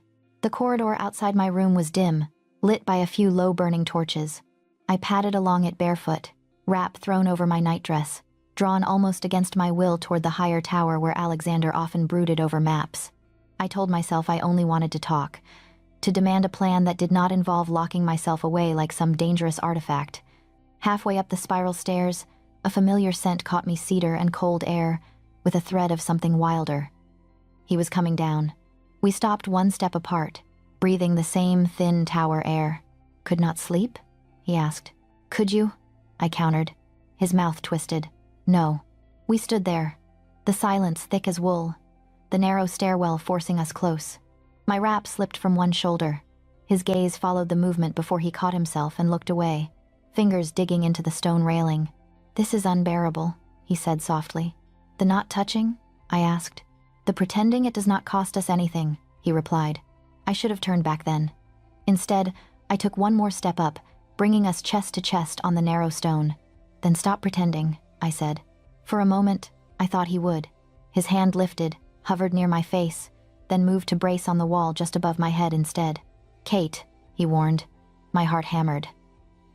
The corridor outside my room was dim, lit by a few low-burning torches. I padded along it barefoot, wrap thrown over my nightdress, drawn almost against my will toward the higher tower where Alexander often brooded over maps. I told myself I only wanted to talk, to demand a plan that did not involve locking myself away like some dangerous artifact. Halfway up the spiral stairs, a familiar scent caught me, cedar and cold air, with a thread of something wilder. He was coming down. We stopped one step apart, breathing the same thin tower air. "Could not sleep?" he asked. "Could you?" I countered. His mouth twisted. "No." We stood there, the silence thick as wool, the narrow stairwell forcing us close. My wrap slipped from one shoulder. His gaze followed the movement before he caught himself and looked away, fingers digging into the stone railing. "This is unbearable," he said softly. "The not touching?" I asked. "The pretending it does not cost us anything," he replied. I should have turned back then. Instead, I took one more step up, bringing us chest to chest on the narrow stone. "Then stop pretending," I said. For a moment, I thought he would. His hand lifted, hovered near my face, then moved to brace on the wall just above my head instead. "Kate," he warned. My heart hammered.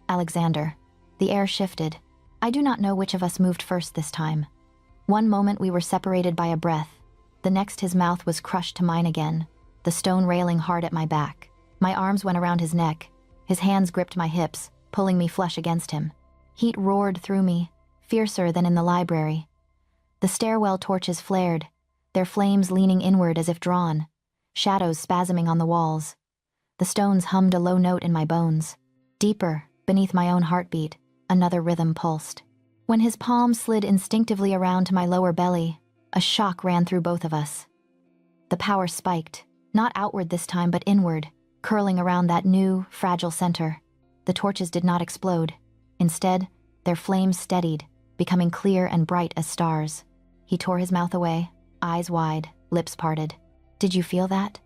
"Alexander." The air shifted. I do not know which of us moved first this time. One moment we were separated by a breath. The next his mouth was crushed to mine again, the stone railing hard at my back. My arms went around his neck. His hands gripped my hips, pulling me flush against him. Heat roared through me, fiercer than in the library. The stairwell torches flared, their flames leaning inward as if drawn, shadows spasming on the walls. The stones hummed a low note in my bones. Deeper, beneath my own heartbeat, another rhythm pulsed. When his palm slid instinctively around to my lower belly, a shock ran through both of us. The power spiked, not outward this time but inward, curling around that new, fragile center. The torches did not explode. Instead, their flames steadied, becoming clear and bright as stars. He tore his mouth away, eyes wide, lips parted. "Did you feel that?"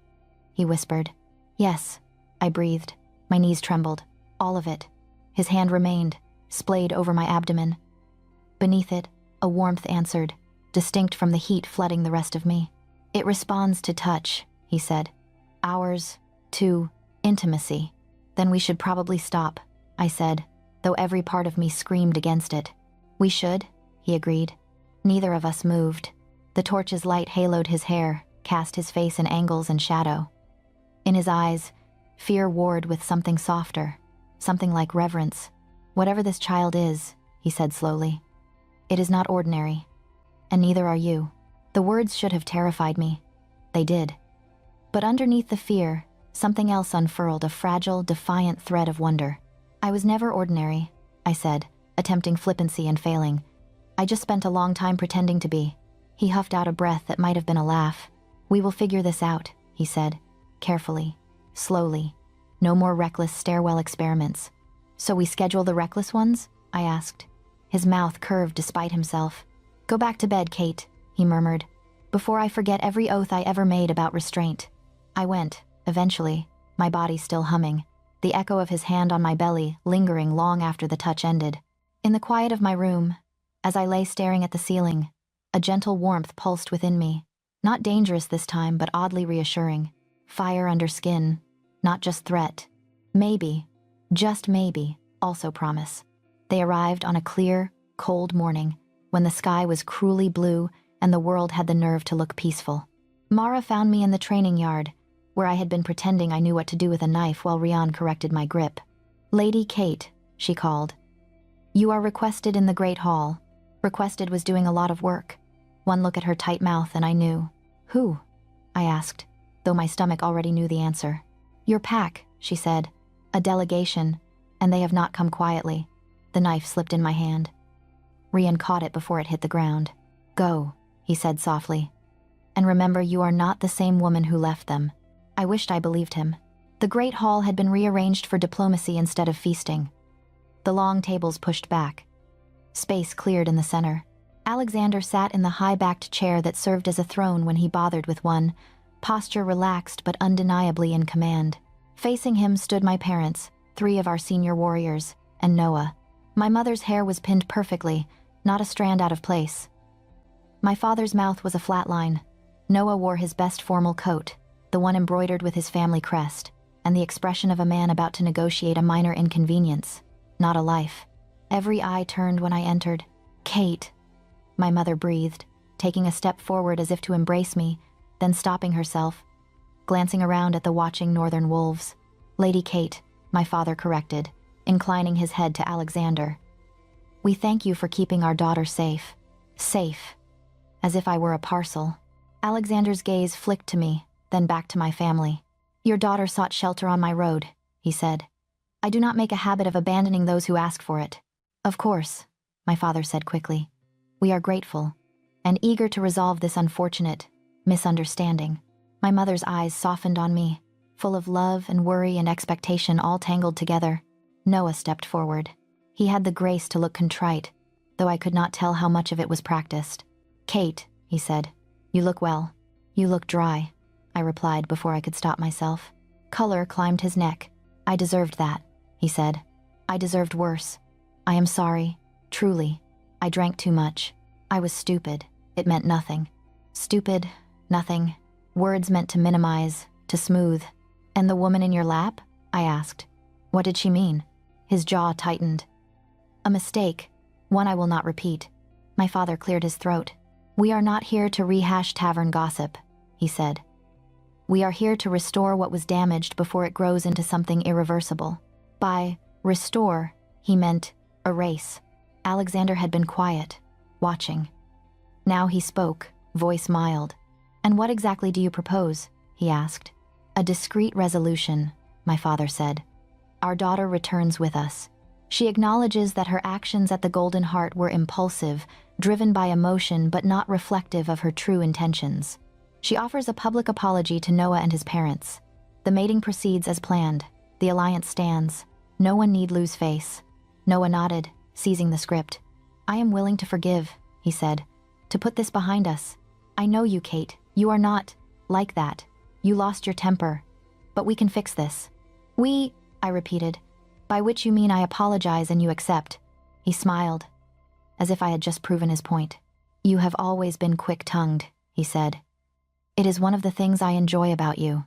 he whispered. "Yes," I breathed. My knees trembled. All of it. His hand remained, splayed over my abdomen. Beneath it, a warmth answered, distinct from the heat flooding the rest of me. "It responds to touch," he said. "Ours, to intimacy." "Then we should probably stop," I said, though every part of me screamed against it. "We should," he agreed. Neither of us moved. The torch's light haloed his hair, cast his face in angles and shadow. In his eyes, fear warred with something softer, something like reverence. "Whatever this child is," he said slowly, "it is not ordinary, and neither are you." The words should have terrified me. They did. But underneath the fear, something else unfurled, a fragile, defiant thread of wonder. "I was never ordinary," I said, attempting flippancy and failing. "I just spent a long time pretending to be." He huffed out a breath that might have been a laugh. "We will figure this out," he said, carefully, slowly. "No more reckless stairwell experiments." "So we schedule the reckless ones?" I asked. His mouth curved despite himself. "Go back to bed, Kate," he murmured, "before I forget every oath I ever made about restraint." I went, eventually, my body still humming, the echo of his hand on my belly lingering long after the touch ended. In the quiet of my room, as I lay staring at the ceiling, a gentle warmth pulsed within me, not dangerous this time but oddly reassuring. Fire under skin, not just threat. Maybe, Just maybe, also promise. They arrived on a clear, cold morning when the sky was cruelly blue and the world had the nerve to look peaceful. Mara found me in the training yard, where I had been pretending I knew what to do with a knife while Rian corrected my grip. "Lady Kate," she called. "You are requested in the Great Hall." Requested was doing a lot of work. One look at her tight mouth and I knew. "Who?" I asked, though my stomach already knew the answer. "Your pack," she said. "A delegation, and they have not come quietly." The knife slipped in my hand. Rian caught it before it hit the ground. "Go," he said softly. "And remember, you are not the same woman who left them." I wished I believed him. The Great Hall had been rearranged for diplomacy instead of feasting. The long tables pushed back. Space cleared in the center. Alexander sat in the high-backed chair that served as a throne when he bothered with one, posture relaxed but undeniably in command. Facing him stood my parents, 3 of our senior warriors, and Noah. My mother's hair was pinned perfectly, not a strand out of place. My father's mouth was a flat line. Noah wore his best formal coat, the one embroidered with his family crest, and the expression of a man about to negotiate a minor inconvenience, not a life. Every eye turned when I entered. "Kate," my mother breathed, taking a step forward as if to embrace me, then stopping herself, glancing around at the watching northern wolves. "Lady Kate," my father corrected, inclining his head to Alexander. "We thank you for keeping our daughter safe." Safe. As if I were a parcel. Alexander's gaze flicked to me, then back to my family. "Your daughter sought shelter on my road," he said. "I do not make a habit of abandoning those who ask for it." "Of course," my father said quickly. "We are grateful, and eager to resolve this unfortunate misunderstanding." My mother's eyes softened on me, full of love and worry and expectation all tangled together. Noah stepped forward. He had the grace to look contrite, though I could not tell how much of it was practiced. "Kate," he said, "you look well." "You look dry," I replied before I could stop myself. Color climbed his neck. "I deserved that," he said. "I deserved worse. I am sorry, truly. I drank too much. I was stupid. It meant nothing." Stupid, nothing. Words meant to minimize, to smooth. "And the woman in your lap?" I asked. "What did she mean?" His jaw tightened. "A mistake, one I will not repeat." My father cleared his throat. "We are not here to rehash tavern gossip," he said. "We are here to restore what was damaged before it grows into something irreversible." By restore, he meant erase. Alexander had been quiet, watching. Now he spoke, voice mild. "And what exactly do you propose?" he asked. "A discreet resolution," my father said. "Our daughter returns with us. She acknowledges that her actions at the Golden Heart were impulsive, driven by emotion but not reflective of her true intentions. She offers a public apology to Noah and his parents. The mating proceeds as planned. The alliance stands. No one need lose face." Noah nodded, seizing the script. "I am willing to forgive," he said, "to put this behind us. I know you, Kate. You are not like that. You lost your temper. But we can fix this." "We," I repeated, "by which you mean I apologize and you accept." He smiled, as if I had just proven his point. "You have always been quick-tongued," he said. "It is one of the things I enjoy about you.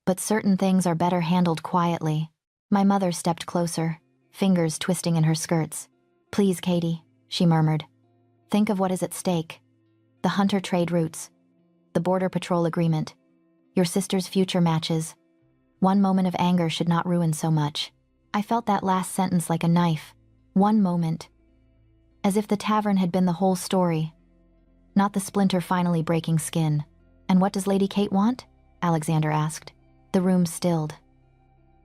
But certain things are better handled quietly." My mother stepped closer, fingers twisting in her skirts. "Please, Katie," she murmured. "Think of what is at stake. The hunter trade routes, the border patrol agreement, your sister's future matches. One moment of anger should not ruin so much." I felt that last sentence like a knife. One moment. As if the tavern had been the whole story, not the splinter finally breaking skin. "And what does Lady Kate want?" Alexander asked. The room stilled.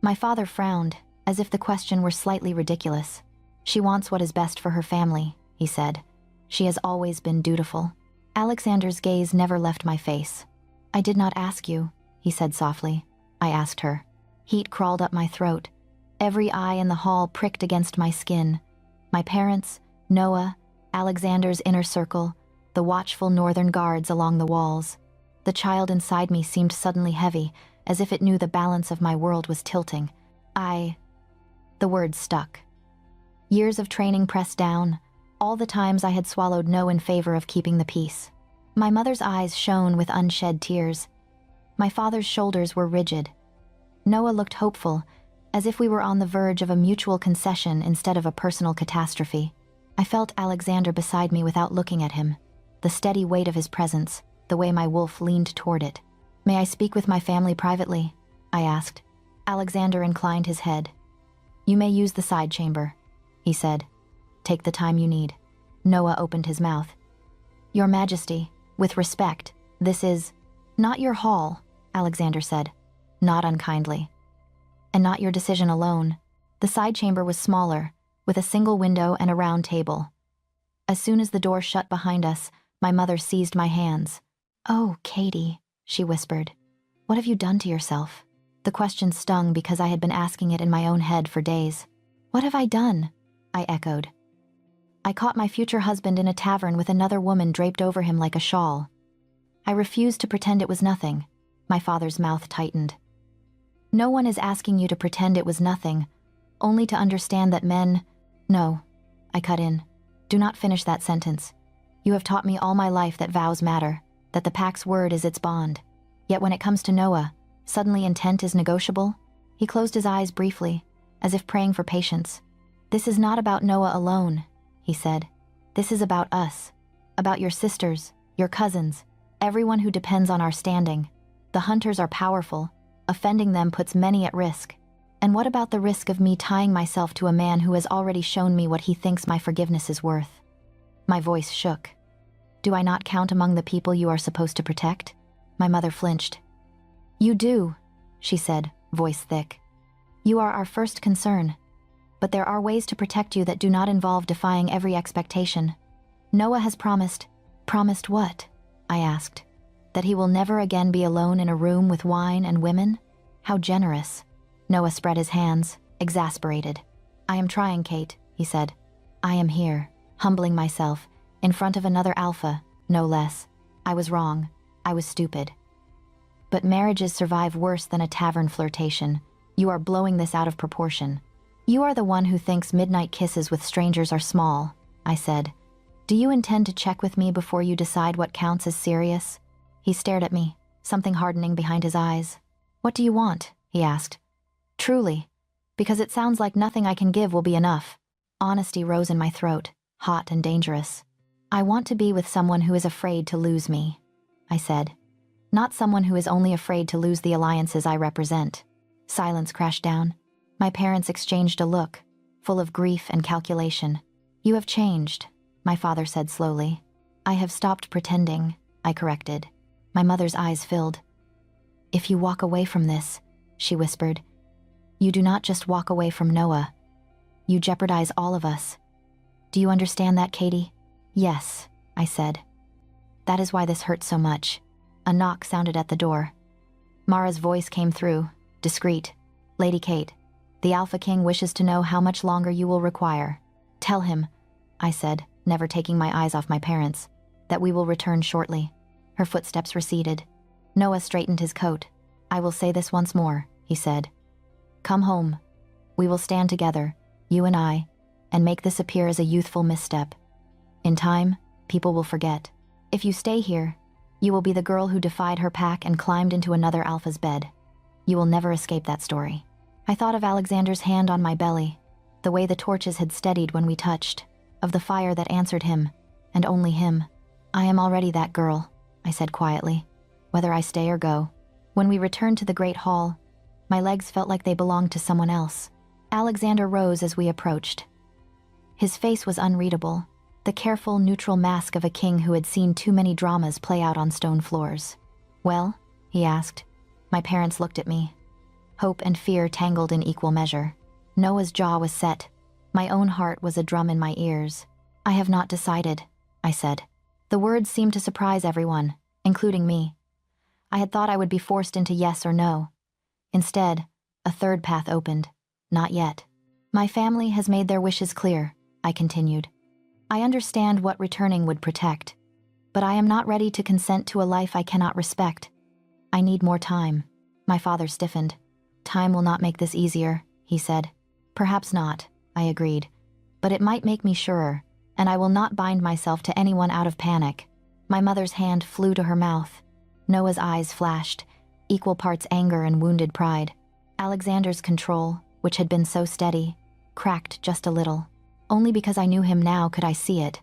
My father frowned, as if the question were slightly ridiculous. "She wants what is best for her family," he said. "She has always been dutiful." Alexander's gaze never left my face. "I did not ask you," he said softly. I asked her. Heat crawled up my throat. Every eye in the hall pricked against my skin. My parents, Noah, Alexander's inner circle, the watchful northern guards along the walls. The child inside me seemed suddenly heavy, as if it knew the balance of my world was tilting. The words stuck. Years of training pressed down, all the times I had swallowed no in favor of keeping the peace. My mother's eyes shone with unshed tears. My father's shoulders were rigid. Noah looked hopeful, as if we were on the verge of a mutual concession instead of a personal catastrophe. I felt Alexander beside me without looking at him, the steady weight of his presence, the way my wolf leaned toward it. "May I speak with my family privately?" I asked. Alexander inclined his head. "You may use the side chamber," he said. "Take the time you need." Noah opened his mouth. "Your Majesty, with respect, this is not your hall," Alexander said, not unkindly. "And not your decision alone." The side chamber was smaller, with a single window and a round table. As soon as the door shut behind us, my mother seized my hands. "Oh, Katie," she whispered. "What have you done to yourself?" The question stung because I had been asking it in my own head for days. "What have I done?" I echoed. "I caught my future husband in a tavern with another woman draped over him like a shawl." I refused to pretend it was nothing. My father's mouth tightened. "No one is asking you to pretend it was nothing, only to understand that men—" "No," I cut in. "Do not finish that sentence. You have taught me all my life that vows matter, that the pack's word is its bond. Yet when it comes to Noah, suddenly intent is negotiable?" He closed his eyes briefly, as if praying for patience. "This is not about Noah alone," he said. "This is about us, about your sisters, your cousins, everyone who depends on our standing. The hunters are powerful. Offending them puts many at risk. And what about the risk of me tying myself to a man who has already shown me what he thinks my forgiveness is worth?" My voice shook. "Do I not count among the people you are supposed to protect?" My mother flinched. "You do," she said, voice thick. "You are our first concern. But there are ways to protect you that do not involve defying every expectation. Noah has promised—" "Promised what?" I asked. "That he will never again be alone in a room with wine and women? How generous." Noah spread his hands, exasperated. "I am trying, Kate," he said. "I am here, humbling myself, in front of another alpha, no less. I was wrong. I was stupid. But marriages survive worse than a tavern flirtation. You are blowing this out of proportion. You are the one who thinks midnight kisses with strangers are small," I said. "Do you intend to check with me before you decide what counts as serious?" He stared at me, something hardening behind his eyes. "What do you want?" he asked. "Truly, because it sounds like nothing I can give will be enough." Honesty rose in my throat, hot and dangerous. "I want to be with someone who is afraid to lose me," I said. "Not someone who is only afraid to lose the alliances I represent." Silence crashed down. My parents exchanged a look, full of grief and calculation. "You have changed," my father said slowly. "I have stopped pretending," I corrected. My mother's eyes filled. "If you walk away from this," she whispered, "you do not just walk away from Noah. You jeopardize all of us. Do you understand that, Katie?" "Yes," I said. "That is why this hurts so much." A knock sounded at the door. Mara's voice came through, discreet. "Lady Kate, the Alpha King wishes to know how much longer you will require." "Tell him," I said, never taking my eyes off my parents, "that we will return shortly." Her footsteps receded. Noah straightened his coat. "I will say this once more," he said. "Come home. We will stand together, you and I, and make this appear as a youthful misstep. In time, people will forget. If you stay here, you will be the girl who defied her pack and climbed into another alpha's bed. You will never escape that story." I thought of Alexander's hand on my belly, the way the torches had steadied when we touched, of the fire that answered him, and only him. "I am already that girl," I said quietly, "whether I stay or go." When we returned to the great hall, my legs felt like they belonged to someone else. Alexander rose as we approached. His face was unreadable, the careful, neutral mask of a king who had seen too many dramas play out on stone floors. "Well?" he asked. My parents looked at me. Hope and fear tangled in equal measure. Noah's jaw was set. My own heart was a drum in my ears. "I have not decided," I said. The words seemed to surprise everyone, including me. I had thought I would be forced into yes or no. Instead, a third path opened. "Not yet." "My family has made their wishes clear," I continued. "I understand what returning would protect, but I am not ready to consent to a life I cannot respect. I need more time." My father stiffened. "Time will not make this easier," he said. "Perhaps not," I agreed. "But it might make me surer, and I will not bind myself to anyone out of panic." My mother's hand flew to her mouth. Noah's eyes flashed, equal parts anger and wounded pride. Alexander's control, which had been so steady, cracked just a little. Only because I knew him now could I see it.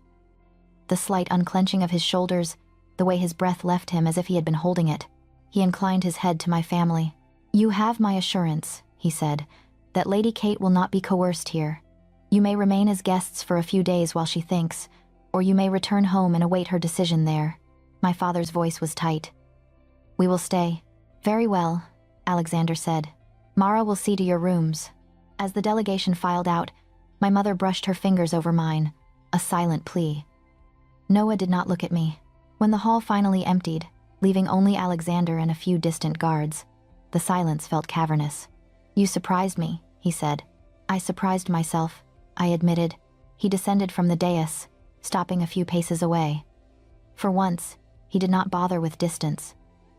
The slight unclenching of his shoulders, the way his breath left him as if he had been holding it. He inclined his head to my family. "You have my assurance," he said, "that Lady Kate will not be coerced here. You may remain as guests for a few days while she thinks, or you may return home and await her decision there." My father's voice was tight. "We will stay." "Very well," Alexander said. "Mara will see to your rooms." As the delegation filed out, my mother brushed her fingers over mine, a silent plea. Noah did not look at me. When the hall finally emptied, leaving only Alexander and a few distant guards, the silence felt cavernous. "You surprised me," he said. "I surprised myself," I admitted. He descended from the dais, stopping a few paces away. For once, he did not bother with distance.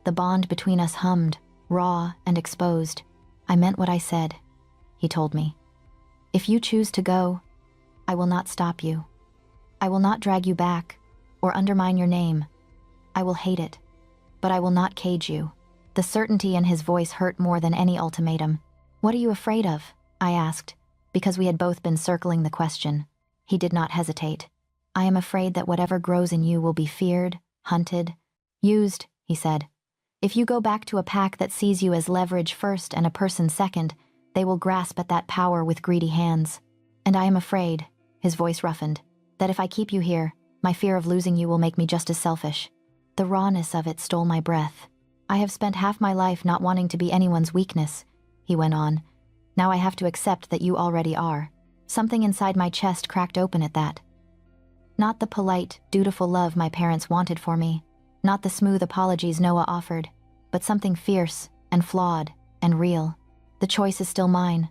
The bond between us hummed, raw and exposed. "I meant what I said," he told me. "If you choose to go, I will not stop you. I will not drag you back or undermine your name. I will hate it, but I will not cage you." The certainty in his voice hurt more than any ultimatum. "What are you afraid of?" I asked, because we had both been circling the question. He did not hesitate. "I am afraid that whatever grows in you will be feared, hunted, used," he said. "If you go back to a pack that sees you as leverage first and a person second, they will grasp at that power with greedy hands. And I am afraid," his voice roughened, "that if I keep you here, my fear of losing you will make me just as selfish." The rawness of it stole my breath. "I have spent half my life not wanting to be anyone's weakness," he went on. "Now I have to accept that you already are." Something inside my chest cracked open at that. Not the polite, dutiful love my parents wanted for me, not the smooth apologies Noah offered, but something fierce and flawed and real. "The choice is still mine,"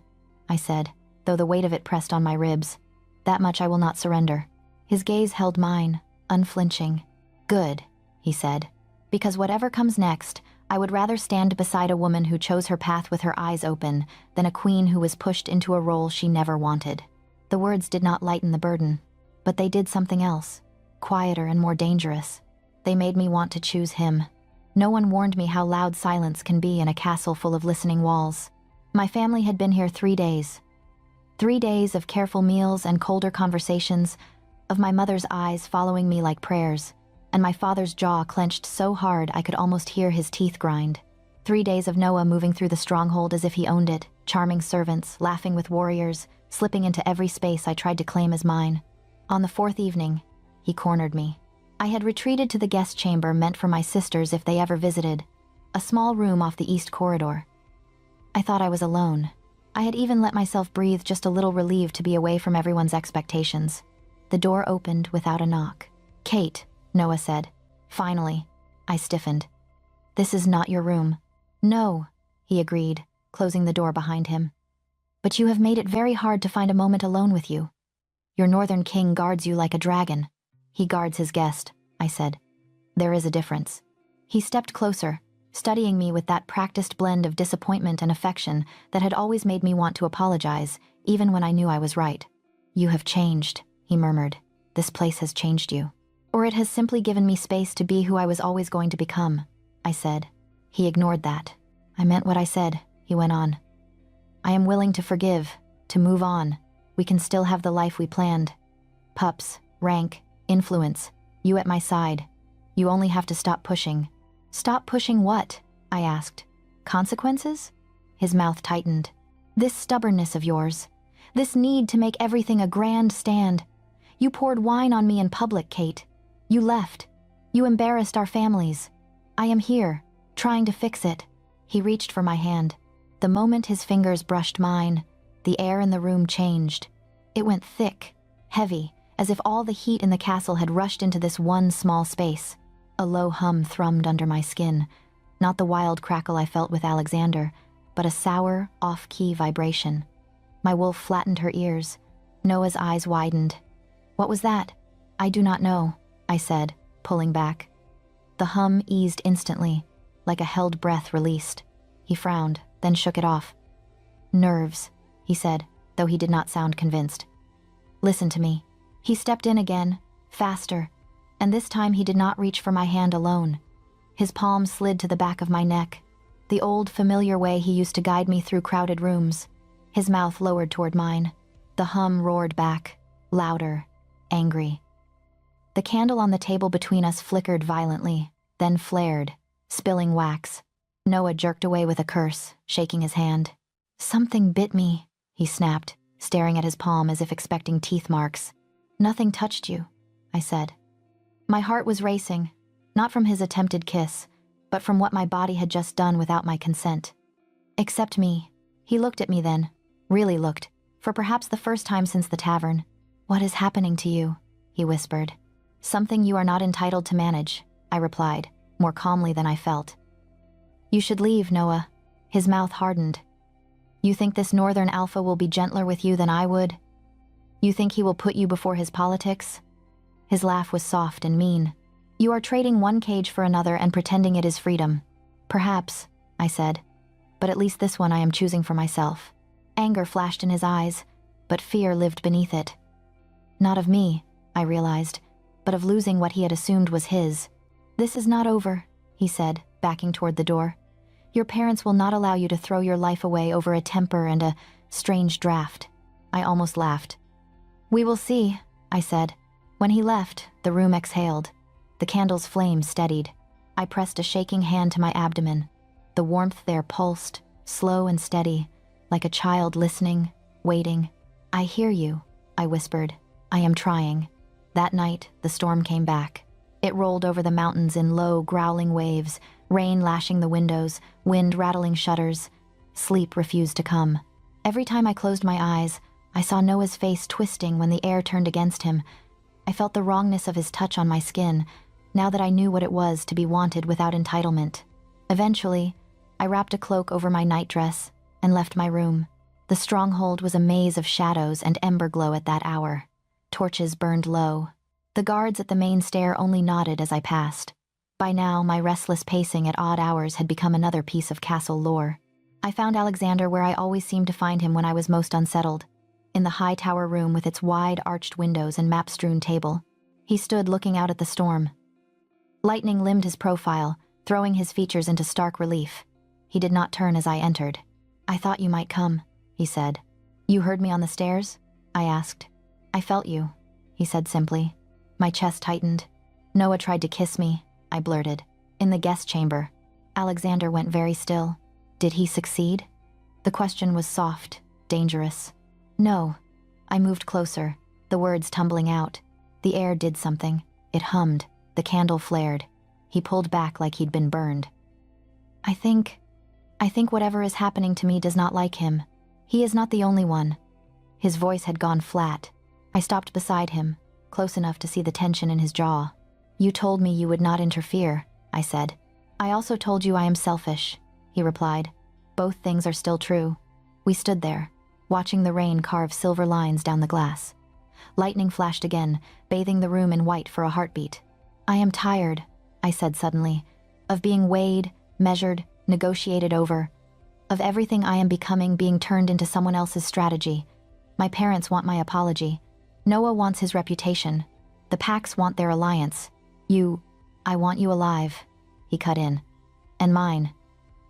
I said, though the weight of it pressed on my ribs. "That much I will not surrender." His gaze held mine, unflinching. "Good," he said, "because whatever comes next, I would rather stand beside a woman who chose her path with her eyes open than a queen who was pushed into a role she never wanted." The words did not lighten the burden, but they did something else, quieter and more dangerous. They made me want to choose him. No one warned me how loud silence can be in a castle full of listening walls. My family had been here 3 days. 3 days of careful meals and colder conversations, of my mother's eyes following me like prayers, and my father's jaw clenched so hard I could almost hear his teeth grind. 3 days of Noah moving through the stronghold as if he owned it, charming servants, laughing with warriors, slipping into every space I tried to claim as mine. On the 4th evening, he cornered me. I had retreated to the guest chamber meant for my sisters if they ever visited, a small room off the east corridor. I thought I was alone. I had even let myself breathe just a little relieved to be away from everyone's expectations. The door opened without a knock. "Kate," Noah said. Finally, I stiffened. "This is not your room." "No," he agreed, closing the door behind him. "But you have made it very hard to find a moment alone with you. Your northern king guards you like a dragon." "He guards his guest," I said. "There is a difference." He stepped closer, studying me with that practiced blend of disappointment and affection that had always made me want to apologize, even when I knew I was right. "You have changed," he murmured. "This place has changed you. Or it has simply given me space to be who I was always going to become," I said. He ignored that. "I meant what I said," he went on. "I am willing to forgive, to move on. We can still have the life we planned. Pups, rank, influence, you at my side. You only have to stop pushing." "Stop pushing what?" I asked. "Consequences?" His mouth tightened. "This stubbornness of yours. This need to make everything a grand stand. You poured wine on me in public, Kate. You left. You embarrassed our families. I am here, trying to fix it." He reached for my hand. The moment his fingers brushed mine, the air in the room changed. It went thick, heavy, as if all the heat in the castle had rushed into this one small space. A low hum thrummed under my skin, not the wild crackle I felt with Alexander, but a sour, off-key vibration. My wolf flattened her ears. Noah's eyes widened. "What was that?" "I do not know," I said, pulling back. The hum eased instantly, like a held breath released. He frowned, then shook it off. "Nerves," he said, though he did not sound convinced. "Listen to me." He stepped in again, faster, and this time he did not reach for my hand alone. His palm slid to the back of my neck, the old familiar way he used to guide me through crowded rooms. His mouth lowered toward mine. The hum roared back, louder, angry. The candle on the table between us flickered violently, then flared, spilling wax. Noah jerked away with a curse, shaking his hand. "Something bit me," he snapped, staring at his palm as if expecting teeth marks. "Nothing touched you," I said. My heart was racing, not from his attempted kiss, but from what my body had just done without my consent. "Except me." He looked at me then, really looked, for perhaps the first time since the tavern. "What is happening to you?" he whispered. "Something you are not entitled to manage," I replied, more calmly than I felt. "You should leave, Noah." His mouth hardened. "You think this northern alpha will be gentler with you than I would? You think he will put you before his politics?" His laugh was soft and mean. "You are trading one cage for another and pretending it is freedom." "Perhaps," I said, "but at least this one I am choosing for myself." Anger flashed in his eyes, but fear lived beneath it. Not of me, I realized, but of losing what he had assumed was his. "This is not over," he said, backing toward the door. "Your parents will not allow you to throw your life away over a temper and a strange draft." I almost laughed. "We will see," I said. When he left, the room exhaled. The candle's flame steadied. I pressed a shaking hand to my abdomen. The warmth there pulsed, slow and steady, like a child listening, waiting. "I hear you," I whispered. "I am trying." That night, the storm came back. It rolled over the mountains in low, growling waves, rain lashing the windows, wind rattling shutters. Sleep refused to come. Every time I closed my eyes, I saw Noah's face twisting when the air turned against him. I felt the wrongness of his touch on my skin, now that I knew what it was to be wanted without entitlement. Eventually, I wrapped a cloak over my nightdress and left my room. The stronghold was a maze of shadows and ember glow at that hour. Torches burned low. The guards at the main stair only nodded as I passed. By now, my restless pacing at odd hours had become another piece of castle lore. I found Alexander where I always seemed to find him when I was most unsettled, in the high tower room with its wide, arched windows and map-strewn table. He stood looking out at the storm. Lightning limned his profile, throwing his features into stark relief. He did not turn as I entered. "I thought you might come," he said. "You heard me on the stairs?" I asked. "I felt you," he said simply. My chest tightened. "Noah tried to kiss me," I blurted. "In the guest chamber." Alexander went very still. "Did he succeed?" The question was soft, dangerous. "No." I moved closer, the words tumbling out. The air did something. It hummed. The candle flared. He pulled back like he'd been burned. I think whatever is happening to me does not like him. He is not the only one." His voice had gone flat. I stopped beside him, close enough to see the tension in his jaw. "You told me you would not interfere," I said. "I also told you I am selfish," he replied. "Both things are still true." We stood there, watching the rain carve silver lines down the glass. Lightning flashed again, bathing the room in white for a heartbeat. "I am tired," I said suddenly, "of being weighed, measured, negotiated over, of everything I am becoming being turned into someone else's strategy. My parents want my apology. Noah wants his reputation. The Packs want their alliance. I want you alive," he cut in. "And mine.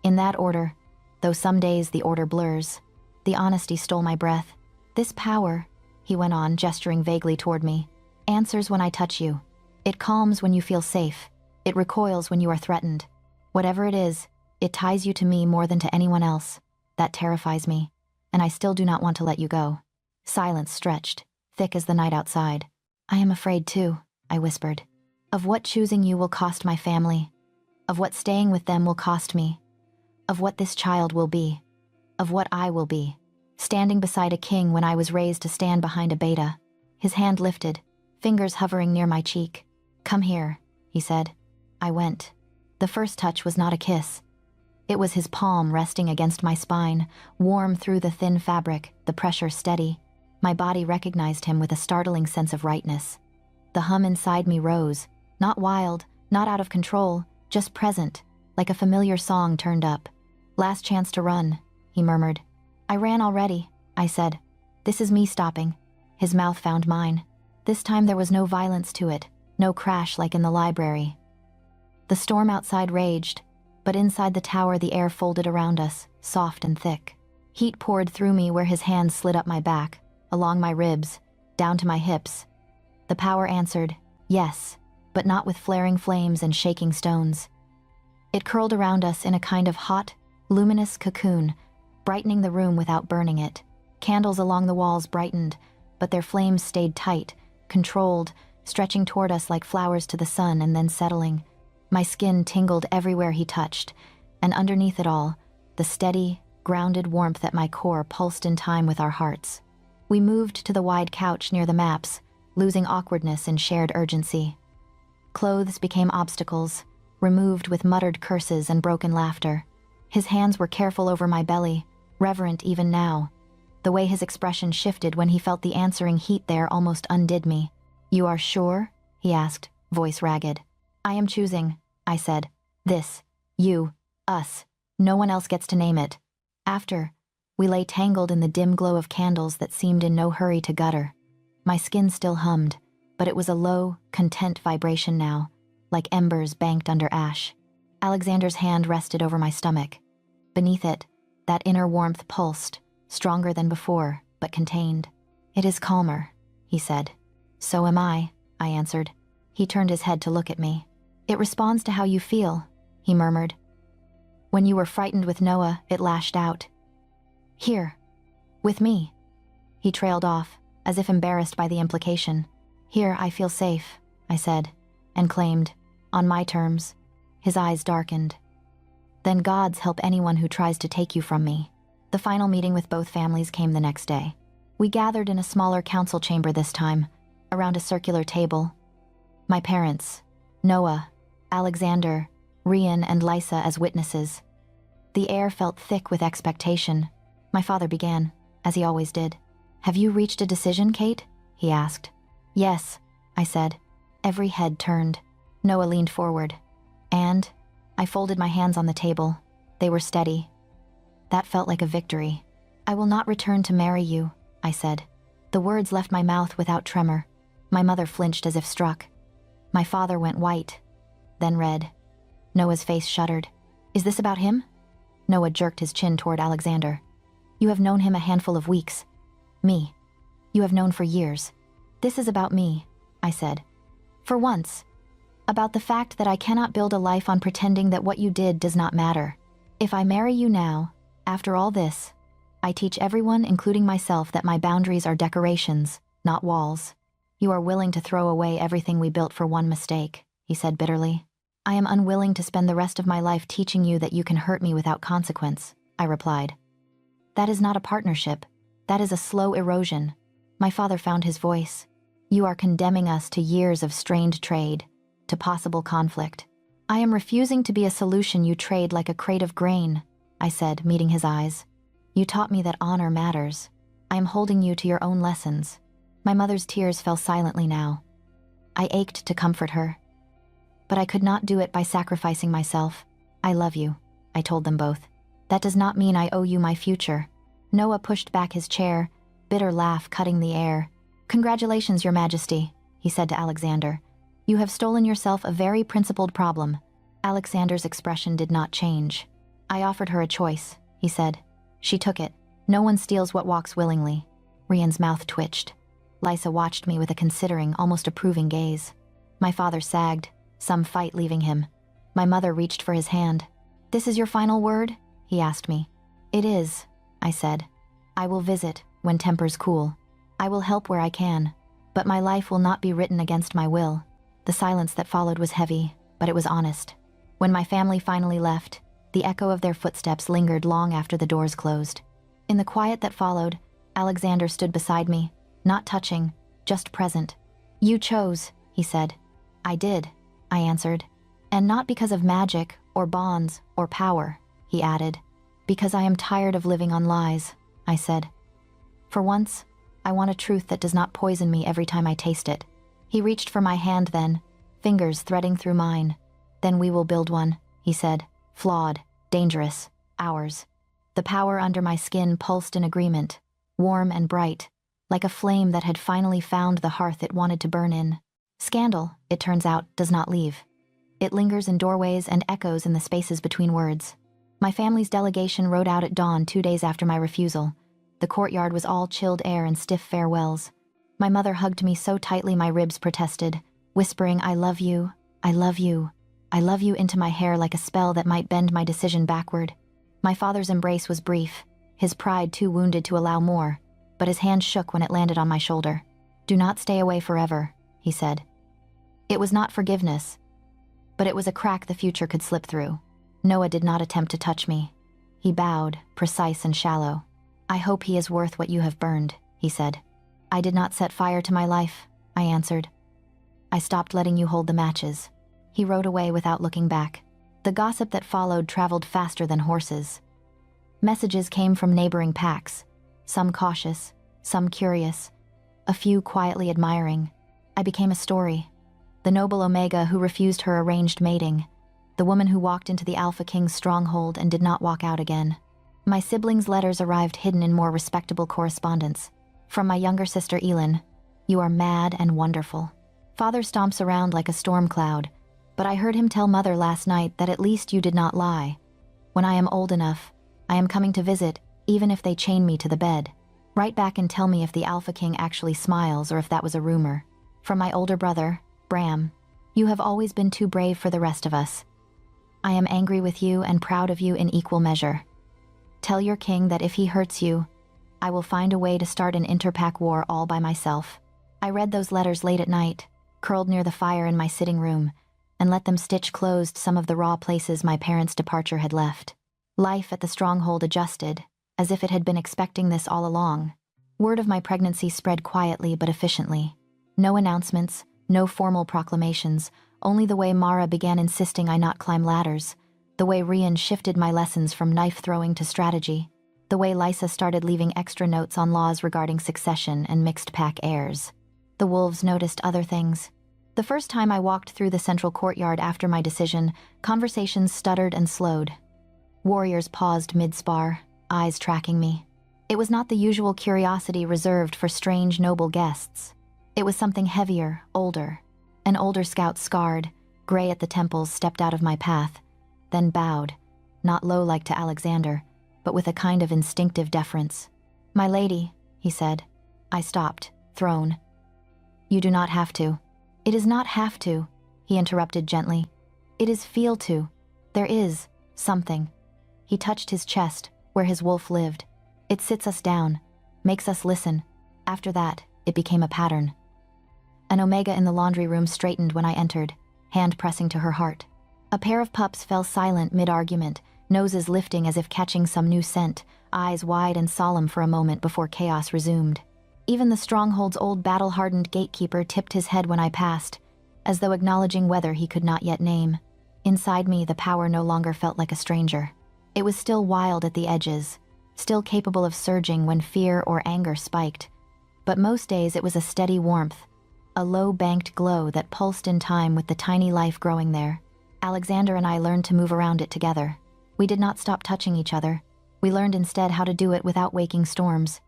In that order, though some days the order blurs." The honesty stole my breath. "This power," he went on, gesturing vaguely toward me, "answers when I touch you. It calms when you feel safe. It recoils when you are threatened. Whatever it is, it ties you to me more than to anyone else. That terrifies me, and I still do not want to let you go." Silence stretched, thick as the night outside. "I am afraid too," I whispered. "Of what choosing you will cost my family. Of what staying with them will cost me. Of what this child will be. Of what I will be. Standing beside a king when I was raised to stand behind a beta." His hand lifted, fingers hovering near my cheek. "Come here," he said. I went. The first touch was not a kiss. It was his palm resting against my spine, warm through the thin fabric, the pressure steady. My body recognized him with a startling sense of rightness. The hum inside me rose, not wild, not out of control, just present, like a familiar song turned up. "Last chance to run," he murmured. "I ran already," I said. "This is me stopping." His mouth found mine. This time there was no violence to it, no crash like in the library. The storm outside raged, but inside the tower the air folded around us, soft and thick. Heat poured through me where his hands slid up my back, along my ribs, down to my hips. The power answered, yes, but not with flaring flames and shaking stones. It curled around us in a kind of hot, luminous cocoon, brightening the room without burning it. Candles along the walls brightened, but their flames stayed tight, controlled, stretching toward us like flowers to the sun and then settling. My skin tingled everywhere he touched, and underneath it all, the steady, grounded warmth at my core pulsed in time with our hearts. We moved to the wide couch near the maps, losing awkwardness in shared urgency. Clothes became obstacles, removed with muttered curses and broken laughter. His hands were careful over my belly, reverent even now. The way his expression shifted when he felt the answering heat there almost undid me. "You are sure?" he asked, voice ragged. "I am choosing," I said. "This. You. Us. No one else gets to name it." After, we lay tangled in the dim glow of candles that seemed in no hurry to gutter. My skin still hummed, but it was a low, content vibration now, like embers banked under ash. Alexander's hand rested over my stomach. Beneath it, that inner warmth pulsed, stronger than before, but contained. "It is calmer," he said. "So am I," I answered. He turned his head to look at me. "It responds to how you feel," he murmured. "When you were frightened with Noah, it lashed out. Here. With me." He trailed off, as if embarrassed by the implication. "Here I feel safe," I said, and claimed, "on my terms." His eyes darkened. "Then gods help anyone who tries to take you from me." The final meeting with both families came the next day. We gathered in a smaller council chamber this time, around a circular table. My parents, Noah, Alexander, Rian, and Lysa as witnesses. The air felt thick with expectation. My father began, as he always did. "Have you reached a decision, Kate?" he asked. "Yes," I said. Every head turned. Noah leaned forward. "And?" I folded my hands on the table. They were steady. That felt like a victory. "I will not return to marry you," I said. The words left my mouth without tremor. My mother flinched as if struck. My father went white, then red. Noah's face shuddered. "Is this about him?" Noah jerked his chin toward Alexander. "You have known him a handful of weeks. Me. You have known for years. This is about me," I said. "For once. About the fact that I cannot build a life on pretending that what you did does not matter. If I marry you now, after all this, I teach everyone, including myself, that my boundaries are decorations, not walls. You are willing to throw away everything we built for one mistake," he said bitterly. "I am unwilling to spend the rest of my life teaching you that you can hurt me without consequence," I replied. "That is not a partnership. That is a slow erosion." My father found his voice. "You are condemning us to years of strained trade, to possible conflict. I am refusing to be a solution you trade like a crate of grain," I said, meeting his eyes. "You taught me that honor matters. I am holding you to your own lessons." My mother's tears fell silently now. I ached to comfort her. But I could not do it by sacrificing myself. "I love you," I told them both. "That does not mean I owe you my future." Noah pushed back his chair, bitter laugh cutting the air. "Congratulations, Your Majesty," he said to Alexander. "You have stolen yourself a very principled problem." Alexander's expression did not change. "I offered her a choice," he said. "She took it. No one steals what walks willingly." Rian's mouth twitched. Lysa watched me with a considering, almost approving gaze. My father sagged, some fight leaving him. My mother reached for his hand. "This is your final word?" he asked me. "It is," I said. "I will visit when tempers cool. I will help where I can, but my life will not be written against my will." The silence that followed was heavy, but it was honest. When my family finally left, the echo of their footsteps lingered long after the doors closed. In the quiet that followed, Alexander stood beside me, not touching, just present. "You chose," he said. "I did," I answered. "And not because of magic, or bonds, or power," he added. "Because I am tired of living on lies," I said. "For once, I want a truth that does not poison me every time I taste it." He reached for my hand then, fingers threading through mine. "Then we will build one," he said. "Flawed, dangerous, ours." The power under my skin pulsed in agreement, warm and bright, like a flame that had finally found the hearth it wanted to burn in. Scandal, it turns out, does not leave. It lingers in doorways and echoes in the spaces between words. My family's delegation rode out at dawn 2 days after my refusal. The courtyard was all chilled air and stiff farewells. My mother hugged me so tightly my ribs protested, whispering, "I love you, I love you, I love you," into my hair like a spell that might bend my decision backward. My father's embrace was brief, his pride too wounded to allow more, but his hand shook when it landed on my shoulder. "Do not stay away forever," he said. It was not forgiveness, but it was a crack the future could slip through. Noah did not attempt to touch me. He bowed, precise and shallow. "I hope he is worth what you have burned," he said. "I did not set fire to my life," I answered. "I stopped letting you hold the matches." He rode away without looking back. The gossip that followed traveled faster than horses. Messages came from neighboring packs, some cautious, some curious, a few quietly admiring. I became a story. The noble Omega who refused her arranged mating. The woman who walked into the Alpha King's stronghold and did not walk out again. My siblings' letters arrived hidden in more respectable correspondence. From my younger sister Elin, "You are mad and wonderful." Father stomps around like a storm cloud, but I heard him tell Mother last night that at least you did not lie. When I am old enough, I am coming to visit, even if they chain me to the bed. Write back and tell me if the Alpha King actually smiles or if that was a rumor. From my older brother, Bram, "You have always been too brave for the rest of us. I am angry with you and proud of you in equal measure. Tell your king that if he hurts you, I will find a way to start an interpack war all by myself." I read those letters late at night, curled near the fire in my sitting room, and let them stitch closed some of the raw places my parents' departure had left. Life at the stronghold adjusted, as if it had been expecting this all along. Word of my pregnancy spread quietly but efficiently. No announcements, no formal proclamations, only the way Mara began insisting I not climb ladders, the way Rian shifted my lessons from knife-throwing to strategy, the way Lysa started leaving extra notes on laws regarding succession and mixed-pack heirs. The wolves noticed other things. The first time I walked through the central courtyard after my decision, conversations stuttered and slowed. Warriors paused mid-spar, eyes tracking me. It was not the usual curiosity reserved for strange, noble guests. It was something heavier, older. An older scout, scarred, gray at the temples, stepped out of my path, then bowed, not low like to Alexander, but with a kind of instinctive deference. "My lady," he said. I stopped, thrown. "You do not have to." "It is not have to," he interrupted gently. "It is feel to. There is something." He touched his chest, where his wolf lived. "It sits us down, makes us listen." After that, it became a pattern. An Omega in the laundry room straightened when I entered, hand pressing to her heart. A pair of pups fell silent mid-argument, noses lifting as if catching some new scent, eyes wide and solemn for a moment before chaos resumed. Even the stronghold's old battle-hardened gatekeeper tipped his head when I passed, as though acknowledging weather he could not yet name. Inside me, the power no longer felt like a stranger. It was still wild at the edges, still capable of surging when fear or anger spiked. But most days it was a steady warmth, a low-banked glow that pulsed in time with the tiny life growing there. Alexander and I learned to move around it together. We did not stop touching each other. We learned instead how to do it without waking storms.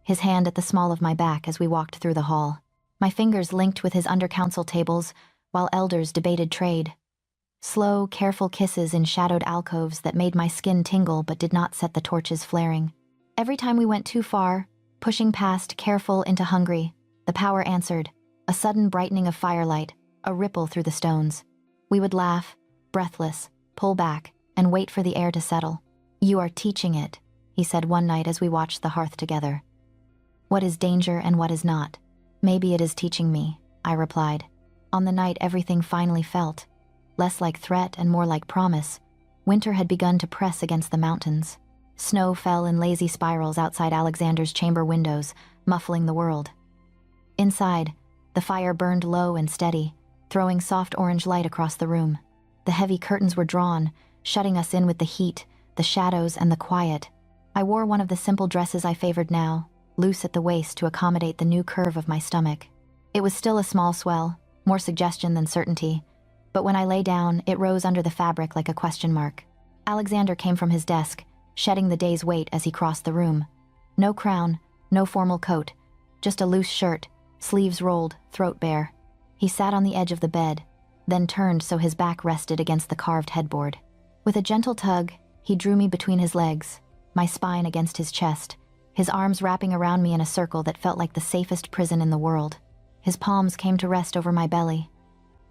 His hand at the small of my back as we walked through the hall. My fingers linked with his under-council tables, while elders debated trade. Slow, careful kisses in shadowed alcoves that made my skin tingle but did not set the torches flaring. Every time we went too far, pushing past careful into hungry, the power answered, a sudden brightening of firelight, a ripple through the stones. We would laugh, breathless, pull back, and wait for the air to settle. "You are teaching it," he said one night as we watched the hearth together. "What is danger and what is not? Maybe it is teaching me," I replied. On the night everything finally felt, less like threat and more like promise, winter had begun to press against the mountains. Snow fell in lazy spirals outside Alexander's chamber windows, muffling the world. Inside, the fire burned low and steady, throwing soft orange light across the room. The heavy curtains were drawn, shutting us in with the heat, the shadows, and the quiet. I wore one of the simple dresses I favored now, loose at the waist to accommodate the new curve of my stomach. It was still a small swell, more suggestion than certainty, but when I lay down, it rose under the fabric like a question mark. Alexander came from his desk, shedding the day's weight as he crossed the room. No crown, no formal coat, just a loose shirt, sleeves rolled, throat bare. He sat on the edge of the bed, then turned so his back rested against the carved headboard. With a gentle tug, He drew me between his legs, my spine against his chest, his arms wrapping around me in a circle that felt like the safest prison in the world. His palms came to rest over my belly.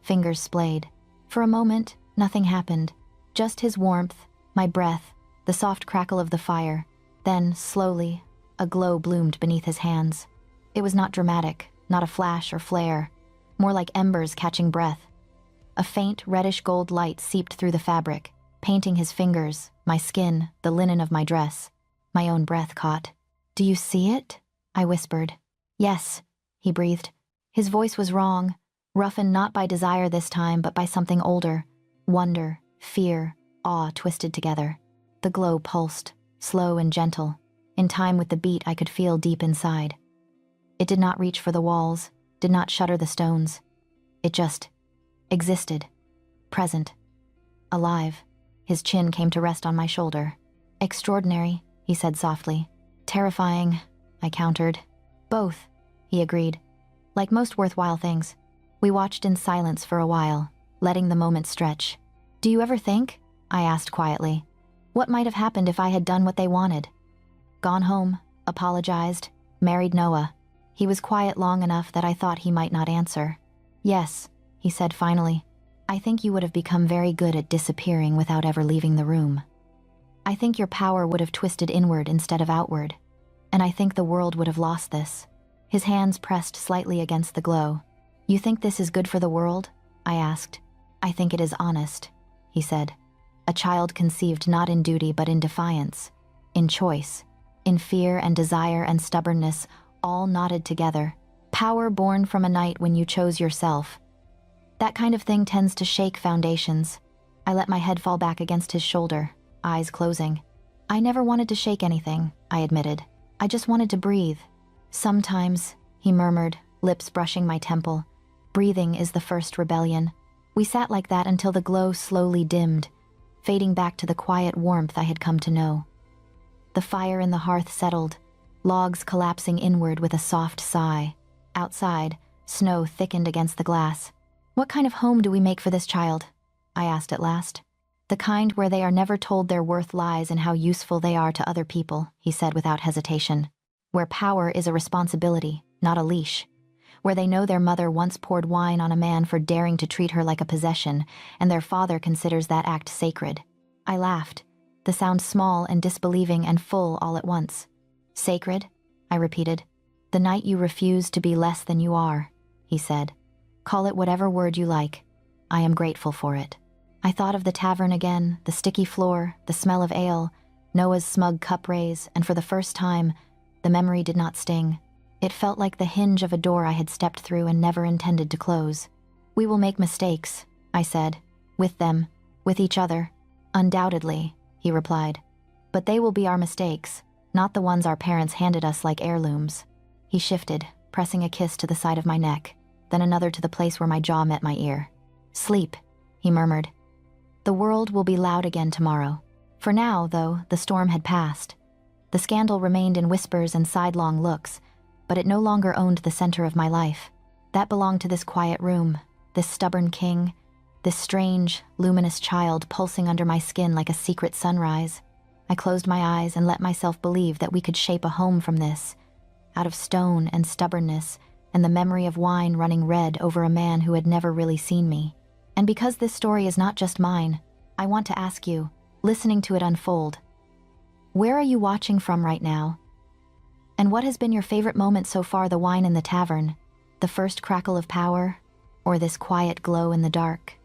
Fingers splayed. For a moment, nothing happened. Just his warmth, my breath, the soft crackle of the fire. Then, slowly, a glow bloomed beneath his hands. It was not dramatic, not a flash or flare, more like embers catching breath. A faint, reddish gold light seeped through the fabric, painting his fingers, my skin, the linen of my dress. My own breath caught. "Do you see it?" I whispered. "Yes," he breathed. His voice was wrong, roughened not by desire this time, but by something older. Wonder, fear, awe twisted together. The glow pulsed, slow and gentle. In time with the beat I could feel deep inside. It did not reach for the walls, did not shudder the stones. It just existed, present, alive. His chin came to rest on my shoulder. "Extraordinary," he said softly. "Terrifying," I countered. "Both," he agreed. Like most worthwhile things, we watched in silence for a while, letting the moment stretch. "Do you ever think," I asked quietly, "what might have happened if I had done what they wanted? Gone home, apologized, married Noah." He was quiet long enough that I thought he might not answer. "Yes," he said finally. "I think you would have become very good at disappearing without ever leaving the room. I think your power would have twisted inward instead of outward, and I think the world would have lost this." His hands pressed slightly against the glow. "You think this is good for the world?" I asked. "I think it is honest," he said. "A child conceived not in duty but in defiance, in choice, in fear and desire and stubbornness, all knotted together. Power born from a night when you chose yourself. That kind of thing tends to shake foundations." I let my head fall back against his shoulder, eyes closing. "I never wanted to shake anything," I admitted. "I just wanted to breathe." "Sometimes," he murmured, lips brushing my temple. "Breathing is the first rebellion." We sat like that until the glow slowly dimmed, fading back to the quiet warmth I had come to know. The fire in the hearth settled, logs collapsing inward with a soft sigh. Outside, snow thickened against the glass. "What kind of home do we make for this child?" I asked at last. "The kind where they are never told their worth lies in how useful they are to other people," he said without hesitation. "Where power is a responsibility, not a leash. Where they know their mother once poured wine on a man for daring to treat her like a possession, and their father considers that act sacred." I laughed, the sound small and disbelieving and full all at once. "Sacred?" I repeated. "The night you refused to be less than you are," he said. "Call it whatever word you like. I am grateful for it." I thought of the tavern again, the sticky floor, the smell of ale, Noah's smug cup raise, and for the first time, the memory did not sting. It felt like the hinge of a door I had stepped through and never intended to close. "We will make mistakes," I said. "With them, with each other." "Undoubtedly," he replied. "But they will be our mistakes, not the ones our parents handed us like heirlooms." He shifted, pressing a kiss to the side of my neck, then another to the place where my jaw met my ear. "Sleep," he murmured. "The world will be loud again tomorrow." For now, though, the storm had passed. The scandal remained in whispers and sidelong looks, but it no longer owned the center of my life. That belonged to this quiet room, this stubborn king, this strange, luminous child pulsing under my skin like a secret sunrise. I closed my eyes and let myself believe that we could shape a home from this, out of stone and stubbornness, and the memory of wine running red over a man who had never really seen me. And because this story is not just mine, I want to ask you, listening to it unfold, where are you watching from right now? And what has been your favorite moment so far? The wine in the tavern, the first crackle of power, or this quiet glow in the dark?